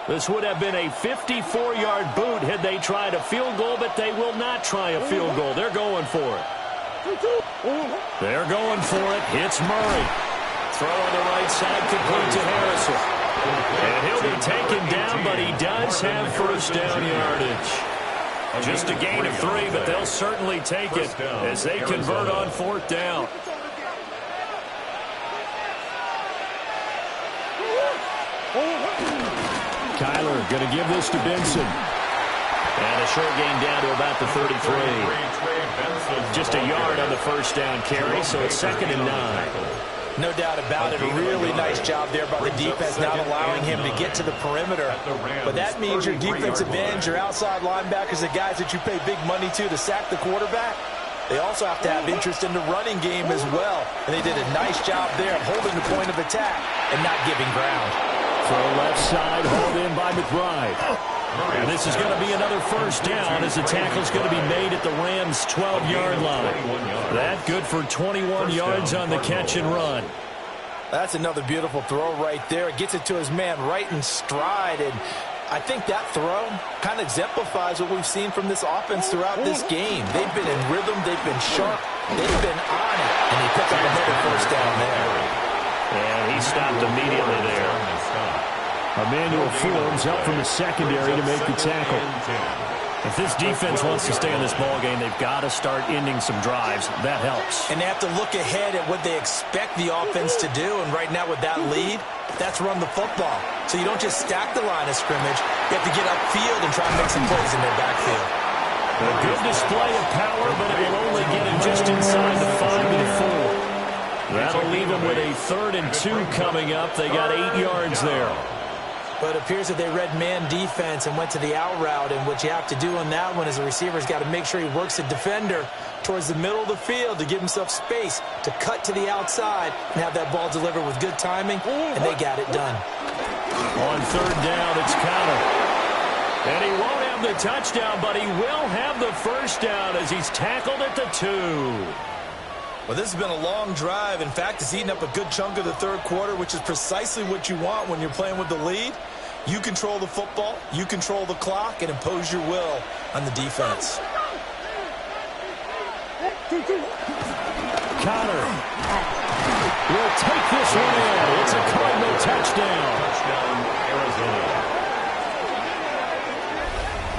Speaker 1: This would have been a 54-yard boot had they tried a field goal, but they will not try a field goal. They're going for it. They're going for it. Hits Murray. Throw on the right side, complete to Harrison. And he'll be taken down, but he does have first down yardage. Just a gain of 3, but they'll certainly take it as they convert on 4th down.
Speaker 5: Kyler going to give this to Benson.
Speaker 1: And a short gain down to about the 33. Just a yard on the first down carry, so it's 2nd and 9.
Speaker 6: No doubt about it. A really nice job there by the defense, not allowing him to get to the perimeter. But that means your defensive ends, your outside linebackers, the guys that you pay big money to sack the quarterback, they also have to have interest in the running game as well. And they did a nice job there of holding the point of attack and not giving ground.
Speaker 5: Throw left side, hauled in by McBride.
Speaker 1: And this is going to be another first down as the tackle's going to be made at the Rams' 12-yard line. That good for 21 yards on the catch and run.
Speaker 6: That's another beautiful throw right there. It gets it to his man right in stride. And I think that throw kind of exemplifies what we've seen from this offense throughout this game. They've been in rhythm. They've been sharp. They've been on it. And he picked up another first down there.
Speaker 1: And he stopped immediately there.
Speaker 5: Emmanuel Forbes up from the secondary to make the tackle.
Speaker 1: If this defense wants to stay in this ballgame, they've got to start ending some drives. That helps.
Speaker 6: And they have to look ahead at what they expect the offense to do. And right now with that lead, that's run the football. So you don't just stack the line of scrimmage. You have to get upfield and try and make some plays in their backfield.
Speaker 1: A good display of power, but it will only get him just inside the 5 and 4. That'll leave them with a 3rd and 2 coming up. They got 8 yards there.
Speaker 6: But it appears that they read man defense and went to the out route. And what you have to do on that one is the receiver's got to make sure he works the defender towards the middle of the field to give himself space to cut to the outside and have that ball delivered with good timing. And they got it done.
Speaker 1: On 3rd down, it's Connor. And he won't have the touchdown, but he will have the first down as he's tackled at the 2.
Speaker 6: Well, this has been a long drive. In fact, it's eaten up a good chunk of the third quarter, which is precisely what you want when you're playing with the lead. You control the football, you control the clock, and impose your will on the defense.
Speaker 5: Connor will take this one in. It's a Cardinal touchdown.
Speaker 2: Touchdown, Arizona.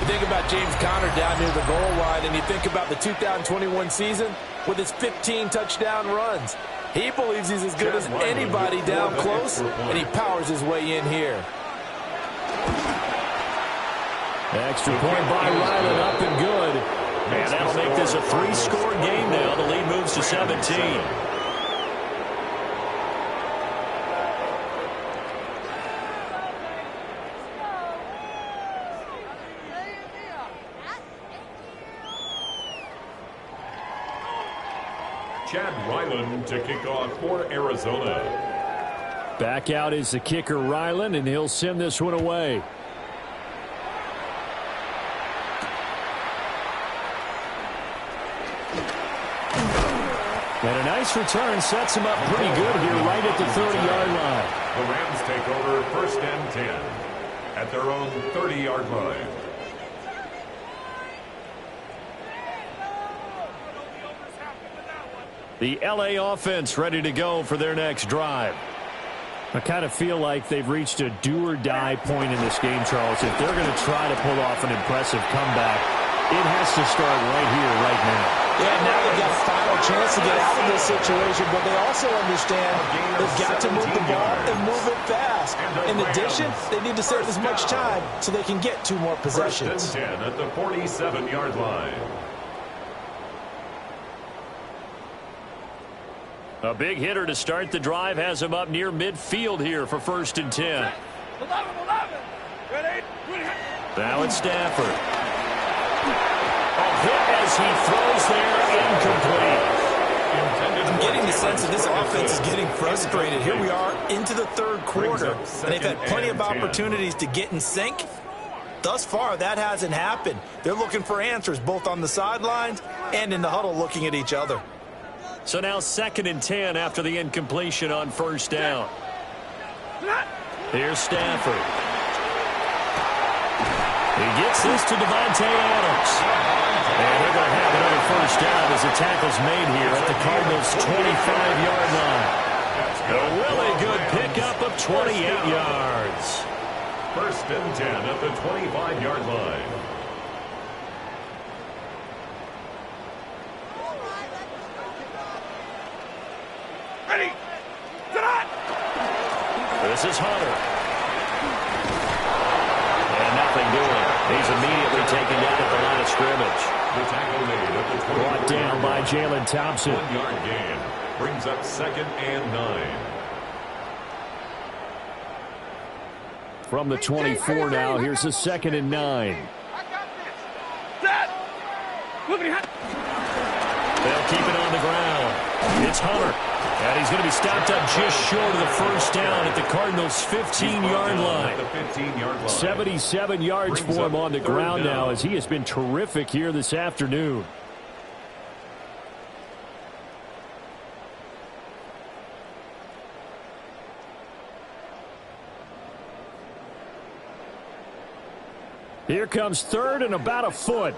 Speaker 3: You think about James Conner down near the goal line, and you think about the 2021 season with his 15 touchdown runs. He believes he's as good as anybody down close, and he powers his way in here.
Speaker 5: Extra point by Ryland, up and good. And that'll make this a 3-score game now. The lead moves to 17.
Speaker 2: Chad Ryland to kick off for Arizona.
Speaker 5: Back out is the kicker, Ryland, and he'll send this one away. And a nice return sets him up pretty good here right at the 30-yard line.
Speaker 2: The Rams take over 1st and 10 at their own 30-yard line.
Speaker 5: The LA offense ready to go for their next drive. I kind of feel like they've reached a do-or-die point in this game, Charles. If they're going to try to pull off an impressive comeback, it has to start right here, right now.
Speaker 6: Yeah, now they've got a final chance to get out of this situation, but they also understand they've got to move the ball and move it fast. In addition, they need to save as much time so they can get 2 more possessions.
Speaker 2: 1st and 10 at the 47-yard line.
Speaker 5: A big hitter to start the drive has him up near midfield here for 1st and 10.
Speaker 4: 11. Ready?
Speaker 5: Now it's Stafford. A hit as he throws there, incomplete.
Speaker 6: I'm getting the sense that this offense is getting frustrated. Here we are into the 3rd quarter, and they've had plenty of opportunities to get in sync. Thus far, that hasn't happened. They're looking for answers both on the sidelines and in the huddle looking at each other.
Speaker 5: So now 2nd and 10 after the incompletion on 1st down. Here's Stafford. He gets this to Devontae Adams. And they're going to have another 1st down as the tackle's made here at the Cardinals' 25-yard line. A really good pickup of 28 yards.
Speaker 2: 1st and 10 at the 25-yard line.
Speaker 4: Ready? Sit on!
Speaker 5: This is Hunter. And nothing doing. He's immediately taken down at the line of scrimmage.
Speaker 2: The tackle made at the 20.
Speaker 5: Brought down by Jalen Thompson.
Speaker 2: 1-yard gain brings up 2nd and 9.
Speaker 5: From the 24 now, here's the 2nd and 9.
Speaker 4: Set! Look at
Speaker 5: They'll keep it on the ground. It's Hunter. And he's going to be stopped up just short of the 1st down at the Cardinals' 15-yard line. 77 yards for him on the ground now as he has been terrific here this afternoon. Here comes 3rd and about a foot.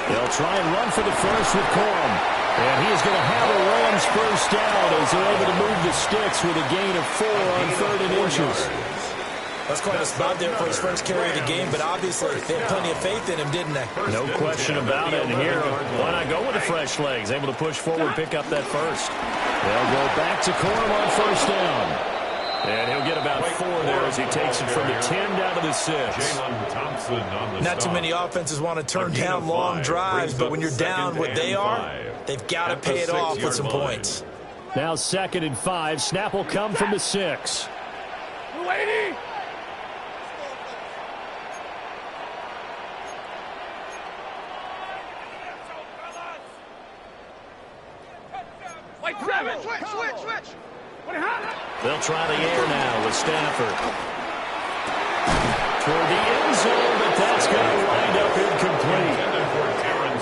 Speaker 5: They'll try and run for the first with Corum. And he is going to have a Rams 1st down as they're able to move the sticks with a gain of 4 on 3rd and inches.
Speaker 6: That's quite a spot there for his first carry of the game, but obviously they had plenty of faith in him, didn't they?
Speaker 5: No question about it. And here, why not go with the fresh legs? Able to push forward, pick up that first. They'll go back to Corum on 1st down. And he'll get about 4 there as he takes it from the 10 down to the 6.
Speaker 2: Jalen Thompson on the
Speaker 6: Not too many offenses want to turn down long drives, but when you're down what they are, they've got to pay it off with some points.
Speaker 5: Now 2nd and 5. Snap will come from the 6.
Speaker 4: Lady! Like 7! Switch!
Speaker 5: They'll try the air now with Stafford. Toward the end zone, but that's going to wind up incomplete.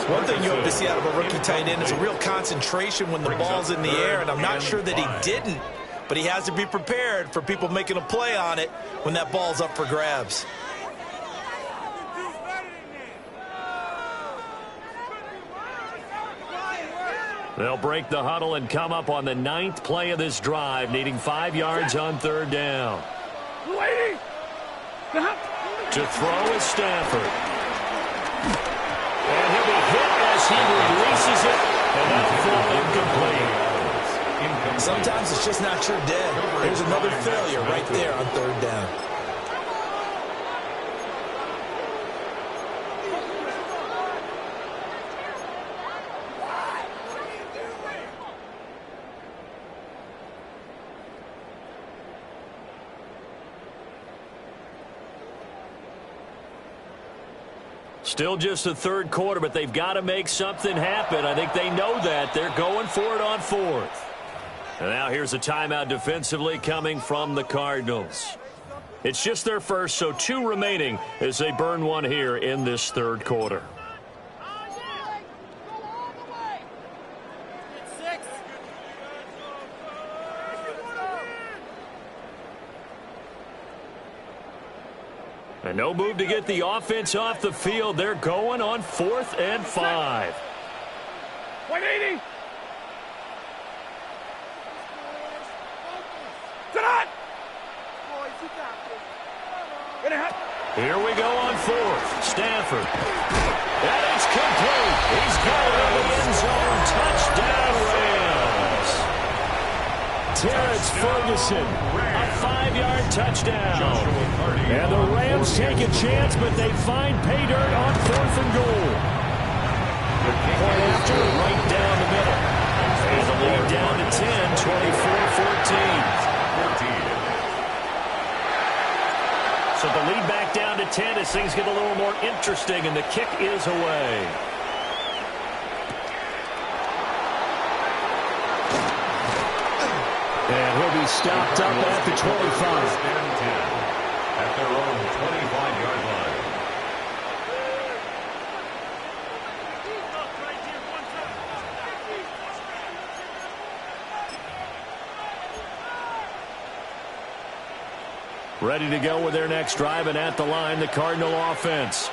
Speaker 3: One thing you hope to see out of a rookie tight end is a real concentration when the ball's in the air, and I'm not sure that he didn't, but he has to be prepared for people making a play on it when that ball's up for grabs.
Speaker 1: They'll break the huddle and come up on the 9th play of this drive, needing 5 yards on 3rd down. To throw is Stafford. And he'll be hit as he releases it, and that'll fall incomplete.
Speaker 3: Sometimes it's just not your day. There's another failure right there on 3rd down.
Speaker 1: Still just the 3rd quarter, but they've got to make something happen. I think they know that. They're going for it on 4th. And now here's a timeout defensively coming from the Cardinals. It's just their first, so 2 remaining as they burn one here in this 3rd quarter. And no move to get the offense off the field. They're going on 4th and 5.
Speaker 4: 180.
Speaker 1: Here we go on 4th. Stafford. And it's complete. He's got it in the end zone. Touchdown, Rams.
Speaker 5: Terrence Ferguson.
Speaker 1: A 5-yard touchdown.
Speaker 5: And the Rams take a chance, but they find pay dirt on 4th and goal.
Speaker 1: Point after, right down the middle. And the lead down to 10, 24-14. So the lead back down to 10 as things get a little more interesting, and the kick is away.
Speaker 5: And he'll be stopped up at the 25.
Speaker 2: At their own 25-yard line.
Speaker 5: Ready to go with their next drive, and at the line, the Cardinal offense.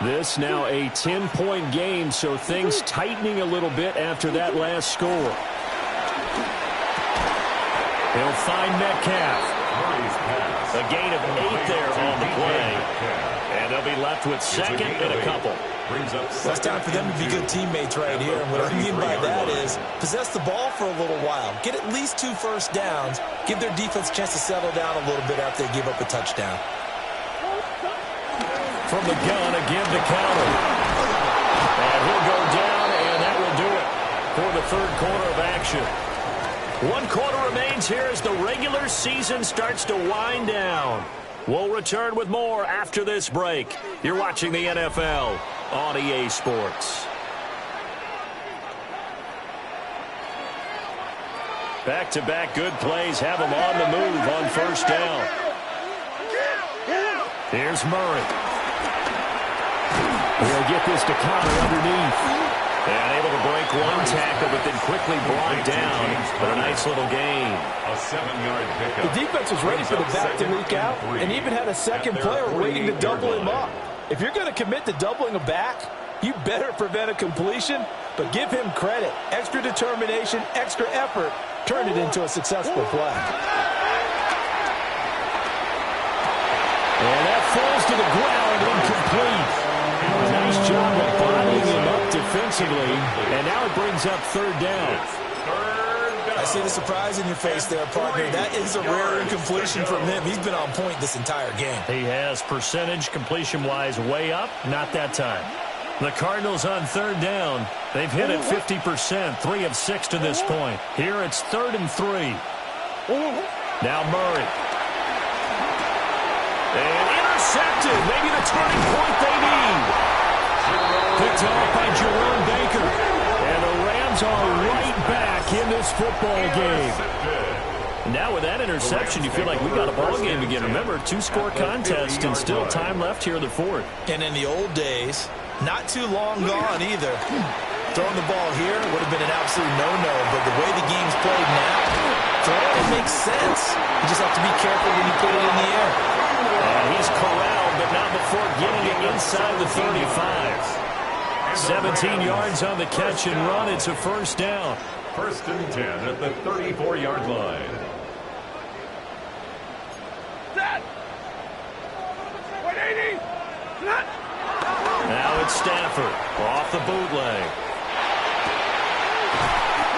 Speaker 5: This now a 10-point game, so things tightening a little bit after that last score. He'll find Metcalf.
Speaker 1: A gain of 8 there on the play. And they'll be left with 2nd and a couple.
Speaker 3: Well, it's time for them to be good teammates right here. And what I mean by that is possess the ball for a little while. Get at least 2 first downs. Give their defense a chance to settle down a little bit after they give up a touchdown.
Speaker 5: From the gun, again to counter.
Speaker 1: And he'll go down, and that will do it for the 3rd quarter of action. 1 quarter remains here as the regular season starts to wind down. We'll return with more after this break. You're watching the NFL on EA Sports. Back-to-back good plays have them on the move on 1st down. Here's Murray.
Speaker 5: He'll get this to Connor underneath.
Speaker 1: And able to break 1 tackle, but then quickly brought down. But a nice little gain.
Speaker 2: A 7-yard pickup.
Speaker 3: The defense was ready for the back to leak out and even had a second player waiting to double him up. If you're going to commit to doubling a back, you better prevent a completion, but give him credit. Extra determination, extra effort, turn it into a successful play.
Speaker 5: And that falls to the ground, incomplete. Nice job of bodying him up defensively, and now it brings up 3rd down.
Speaker 3: I see the surprise in your face there, partner. That is a rare incompletion from him. He's been on point this entire game.
Speaker 1: He has percentage completion-wise way up, not that time. The Cardinals on 3rd down. They've hit it 50%, 3 of 6 to this point. Here it's 3rd and 3. Now Murray. And intercepted. Maybe the turning point they need.
Speaker 5: Picked off by Jerome Baker.
Speaker 1: And the Rams are right back in this football game. Now with that interception, you feel like we got a ball game again. Remember, 2-score contest and still time left here in the fourth.
Speaker 3: And in the old days, not too long gone either. Throwing the ball here would have been an absolute no-no, but the way the game's played now, throwing makes sense. You just have to be careful when you put it in the air.
Speaker 1: And he's corralled, but not before getting it inside the 35. 17 yards on the catch and run. It's a first down.
Speaker 2: First and 10 at the 34-yard line.
Speaker 4: Set. 180. Not.
Speaker 1: Now it's Stafford off the bootleg.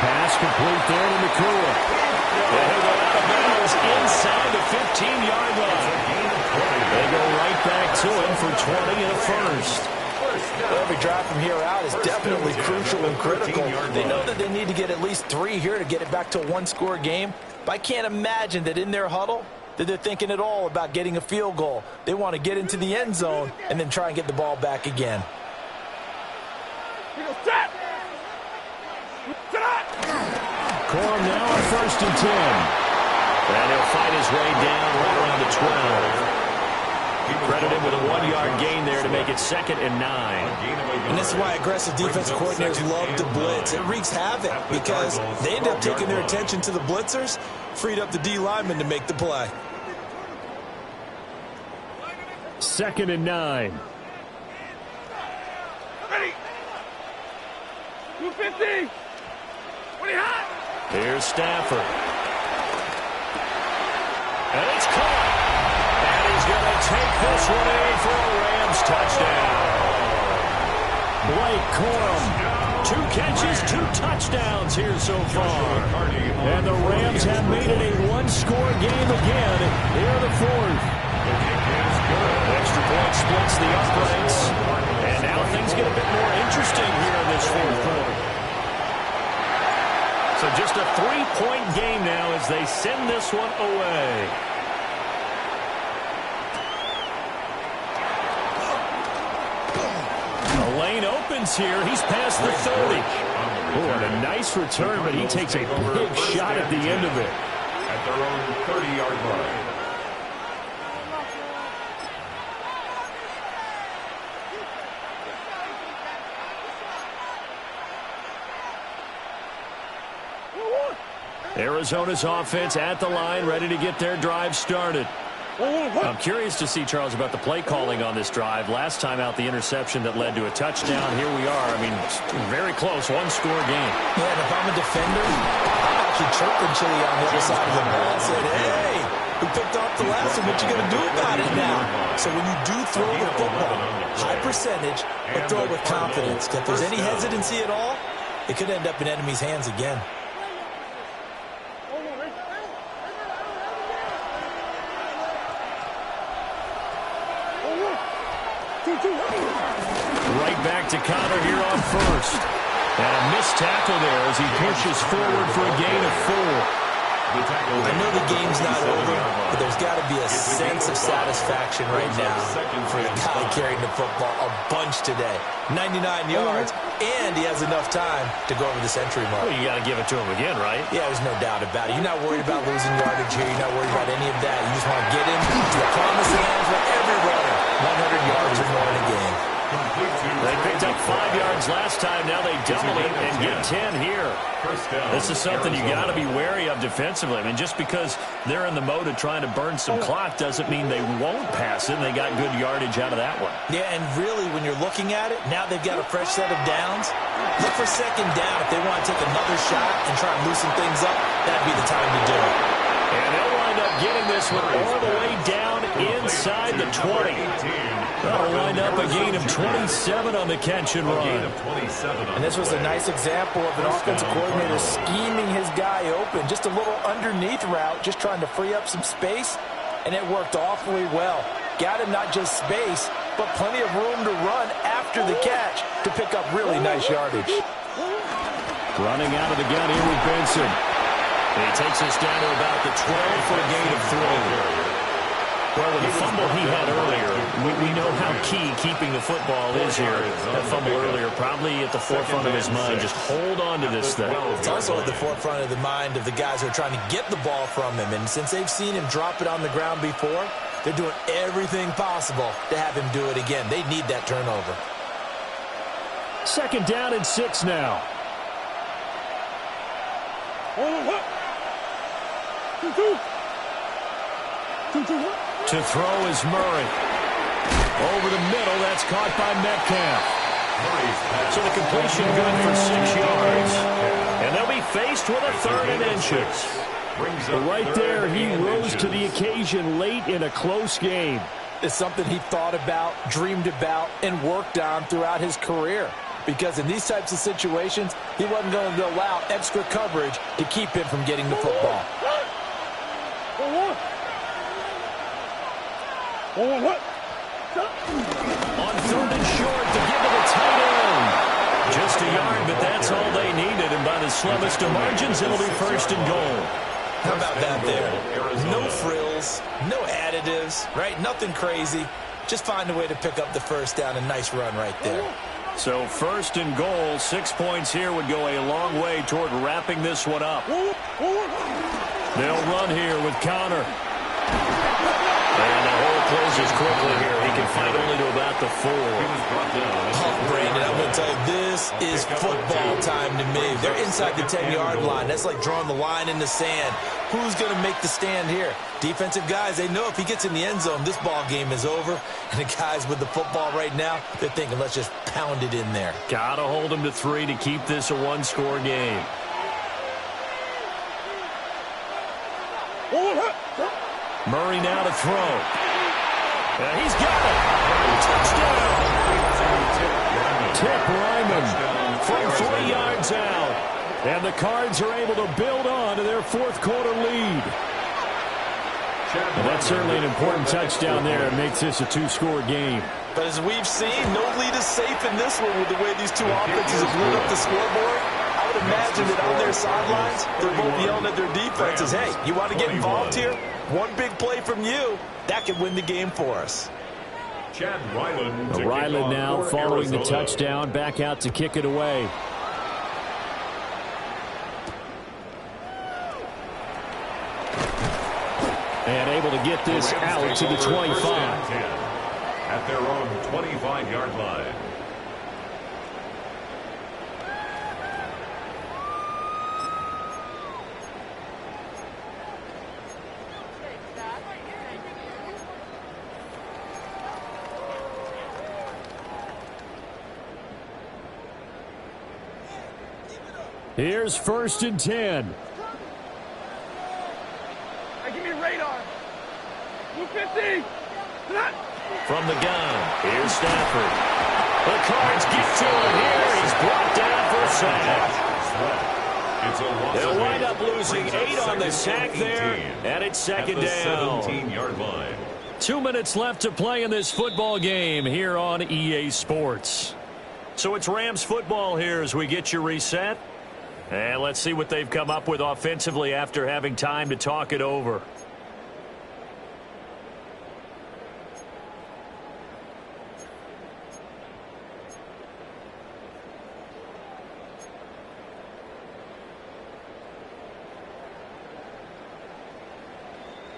Speaker 5: Pass complete there to Nakua.
Speaker 1: And he'll go out of bounds inside the 15-yard line. They go right back to him for 20 and a first.
Speaker 3: Every drive from here out is definitely crucial and critical. They know that they need to get at least 3 here to get it back to a 1-score game. But I can't imagine that in their huddle that they're thinking at all about getting a field goal. They want to get into the end zone and then try and get the ball back again.
Speaker 4: Set.
Speaker 5: Corum now on first and 10.
Speaker 1: And he'll fight his way down right around the 12. Credit him with a 1-yard gain there to make it 2nd and 9.
Speaker 3: And this is why aggressive defensive coordinators love to blitz. It wreaks havoc because they end up taking their attention to the blitzers, freed up the D lineman to make the play.
Speaker 5: 2nd and 9.
Speaker 4: Ready. 250. 20 hot.
Speaker 1: Here's Stafford. And it's caught. And he's going to take this one in for a Rams touchdown.
Speaker 5: Blake Corum.
Speaker 1: 2 catches, 2 touchdowns here so far.
Speaker 5: And the Rams have made it a 1-score game again here in the fourth.
Speaker 1: Extra point splits the uprights. And now things get a bit more interesting here in this fourth quarter. So just a 3-point game now as they send this one away. The lane opens here. He's past the 30.
Speaker 5: Oh, and a nice return, but he takes a big shot at the end of it.
Speaker 2: At their own 30-yard line.
Speaker 1: Arizona's offense at the line, ready to get their drive started. I'm curious to see, Charles, about the play calling on this drive. Last time out, the interception that led to a touchdown. Here we are. I mean, very close, 1-score game.
Speaker 3: Yeah, and if I'm a defender, I'm actually chirping Chili on the other side of the ball. I said, hey, who picked off the last one? What you going to do about it now? So when you do throw the football, high percentage, but throw it with confidence. If there's any hesitancy at all, it could end up in enemy's hands again.
Speaker 1: Right back to Connor here on first. And a missed tackle there as he pushes forward for a gain of 4.
Speaker 3: I know the game's not over, but there's got to be a sense of satisfaction right now for the guy carrying the football a bunch today. 99 yards, and he has enough time to go over the century mark.
Speaker 1: Well, you got to give it to him again, right?
Speaker 3: Yeah, there's no doubt about it. You're not worried about losing yardage here. You're not worried about any of that. You just want to get into the promised land for every runner. 100 yards or more in a game.
Speaker 1: They picked up 5 yards last time. Now they double it and get 10 here. This is something you got to be wary of defensively. I mean, just because they're in the mode of trying to burn some clock doesn't mean they won't pass it. They got good yardage out of that one.
Speaker 3: Yeah, and really, when you're looking at it, now they've got a fresh set of downs. Look for 2nd down. If they want to take another shot and try and loosen things up, that'd be the time to do it.
Speaker 1: And they'll wind up getting this one all the way down inside the 20. That'll wind up a gain of 27 on the catch and run.
Speaker 3: And this was a nice example of an offensive coordinator scheming his guy open. Just a little underneath route, just trying to free up some space, and it worked awfully well. Got him not just space, but plenty of room to run after the catch to pick up really nice yardage.
Speaker 1: Running out of the gun here with Benson. He takes us down to about the 12 for a gain of 3. Well, with the fumble he had earlier, we know how key keeping the football is here. That fumble earlier probably at the forefront of his mind. Just hold on to this thing.
Speaker 6: It's also at the forefront of the mind of the guys who are trying to get the ball from him. And since they've seen him drop it on the ground before, they're doing everything possible to have him do it again. They need that turnover.
Speaker 5: 2nd down and 6 now. To throw is Murray. Over the middle, that's caught by Metcalf.
Speaker 1: So the completion good for 6 yards. And they'll be faced with a 3rd and inches.
Speaker 5: But right there, he rose to the occasion late in a close game.
Speaker 6: It's something he thought about, dreamed about, and worked on throughout his career. Because in these types of situations, he wasn't going to allow extra coverage to keep him from getting the football.
Speaker 1: On 3rd and short to give to the tight end. Just a yard, but that's all they needed. And by the slimmest of margins, it'll be 1st and goal.
Speaker 6: How about that there? No frills, no additives, right? Nothing crazy. Just find a way to pick up the 1st down. A nice run right there.
Speaker 1: So 1st and goal, 6 points here would go a long way toward wrapping this one up. They'll run here with Connor. And the hole closes quickly here. He can fight only to about the 4.
Speaker 6: Oh, Brandon, I'm going to tell you, this is football time to me. They're inside the 10-yard line. That's like drawing the line in the sand. Who's going to make the stand here? Defensive guys, they know if he gets in the end zone, this ball game is over. And the guys with the football right now, they're thinking, let's just pound it in there.
Speaker 1: Got to hold him to 3 to keep this a 1-score game. Murray now to throw. And he's got it. Touchdown.
Speaker 5: Tip Ryman
Speaker 1: From 3 yards out.
Speaker 5: And the Cards are able to build on to their 4th quarter lead. And that's certainly an important touchdown there. It makes this a 2-score game.
Speaker 6: But as we've seen, no lead is safe in this one with the way these two offenses have lit up the scoreboard. I would imagine that on their sidelines, they're both yelling at their defenses, hey, you want to get involved here? One big play from you, that could win the game for us.
Speaker 5: Ryland now following the touchdown, back out to kick it away. And able to get this out to the 25.
Speaker 2: At their own 25-yard line.
Speaker 5: Here's 1st and 10.
Speaker 4: Hey, give me radar. Move 50.
Speaker 1: From the gun, here's Stafford. The Cards get to him here. He's brought down for a sack. They'll wind up losing 8 on the sack there, and it's 2nd down.
Speaker 2: 17-yard line.
Speaker 5: 2 minutes left to play in this football game here on EA Sports.
Speaker 1: So it's Rams football here as we get you reset. And let's see what they've come up with offensively after having time to talk it over.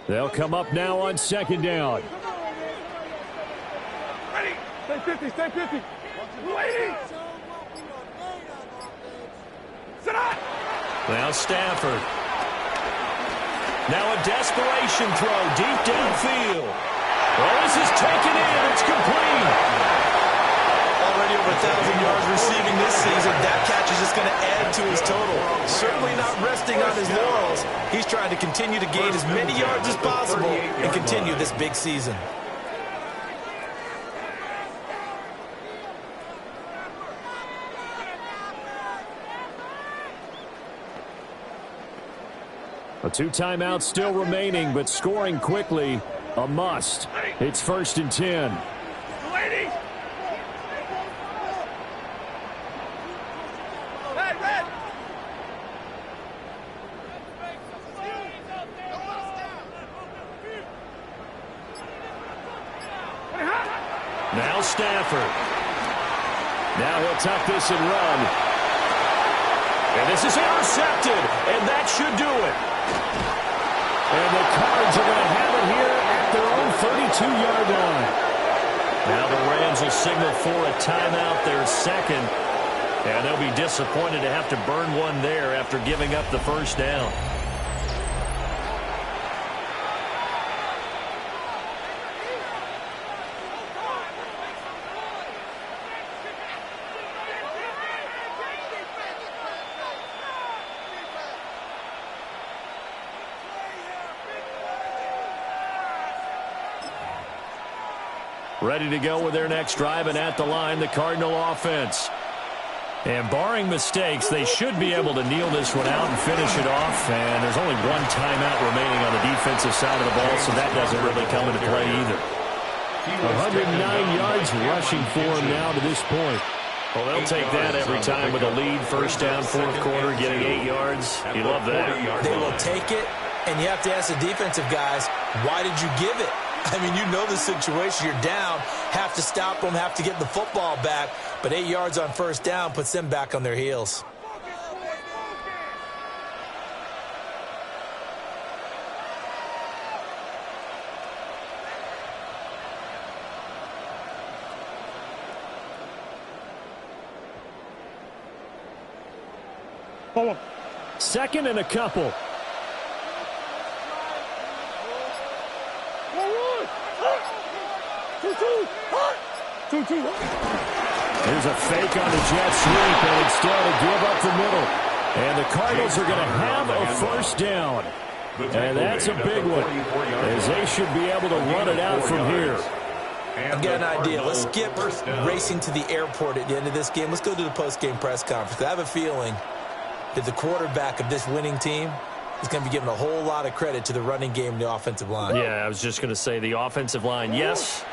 Speaker 5: They'll come up now on 2nd down.
Speaker 4: Ready. Stay 50. Stay 50. Waiting. Sit up.
Speaker 1: Now Stafford. Now a desperation throw deep downfield. Well, this is taken in. It's complete.
Speaker 6: Already over 1,000 yards receiving this season. That catch is just going to add to his total. Certainly not resting on his laurels. He's trying to continue to gain as many yards as possible and continue this big season.
Speaker 5: A 2 timeouts still remaining, but scoring quickly, a must. It's 1st and 10.
Speaker 4: Ladies. Red, red.
Speaker 5: Now Stafford. Now he'll tuck this and run. And this is intercepted, and that should do it. And the Cards are going to have it here at their own 32-yard line. Now the Rams will signal for a timeout, their second. And they'll be disappointed to have to burn one there after giving up the first down. Ready to go with their next drive, and at the line, the Cardinal offense. And barring mistakes, they should be able to kneel this one out and finish it off. And there's only one timeout remaining on the defensive side of the ball, so that doesn't really come into play either. 109 yards rushing for him now to this point. Well, they'll take that every time with a lead. First down, fourth quarter, getting 8 yards. You love that.
Speaker 6: They will take it, and you have to ask the defensive guys, why did you give it? I mean, you know the situation. You're down, have to stop them, have to get the football back. But 8 yards on first down puts them back on their heels.
Speaker 5: Second and a couple. Here's a fake on the jet sweep, and instead to give up the middle. And the Cardinals are going to have a first down. And that's a big one, as they should be able to run it out from here.
Speaker 6: I've got an idea. Let's skip racing to the airport at the end of this game. Let's go to the post-game press conference. I have a feeling that the quarterback of this winning team is going to be giving a whole lot of credit to the running game and the offensive line.
Speaker 5: Yeah, I was just going to say the offensive line, yes.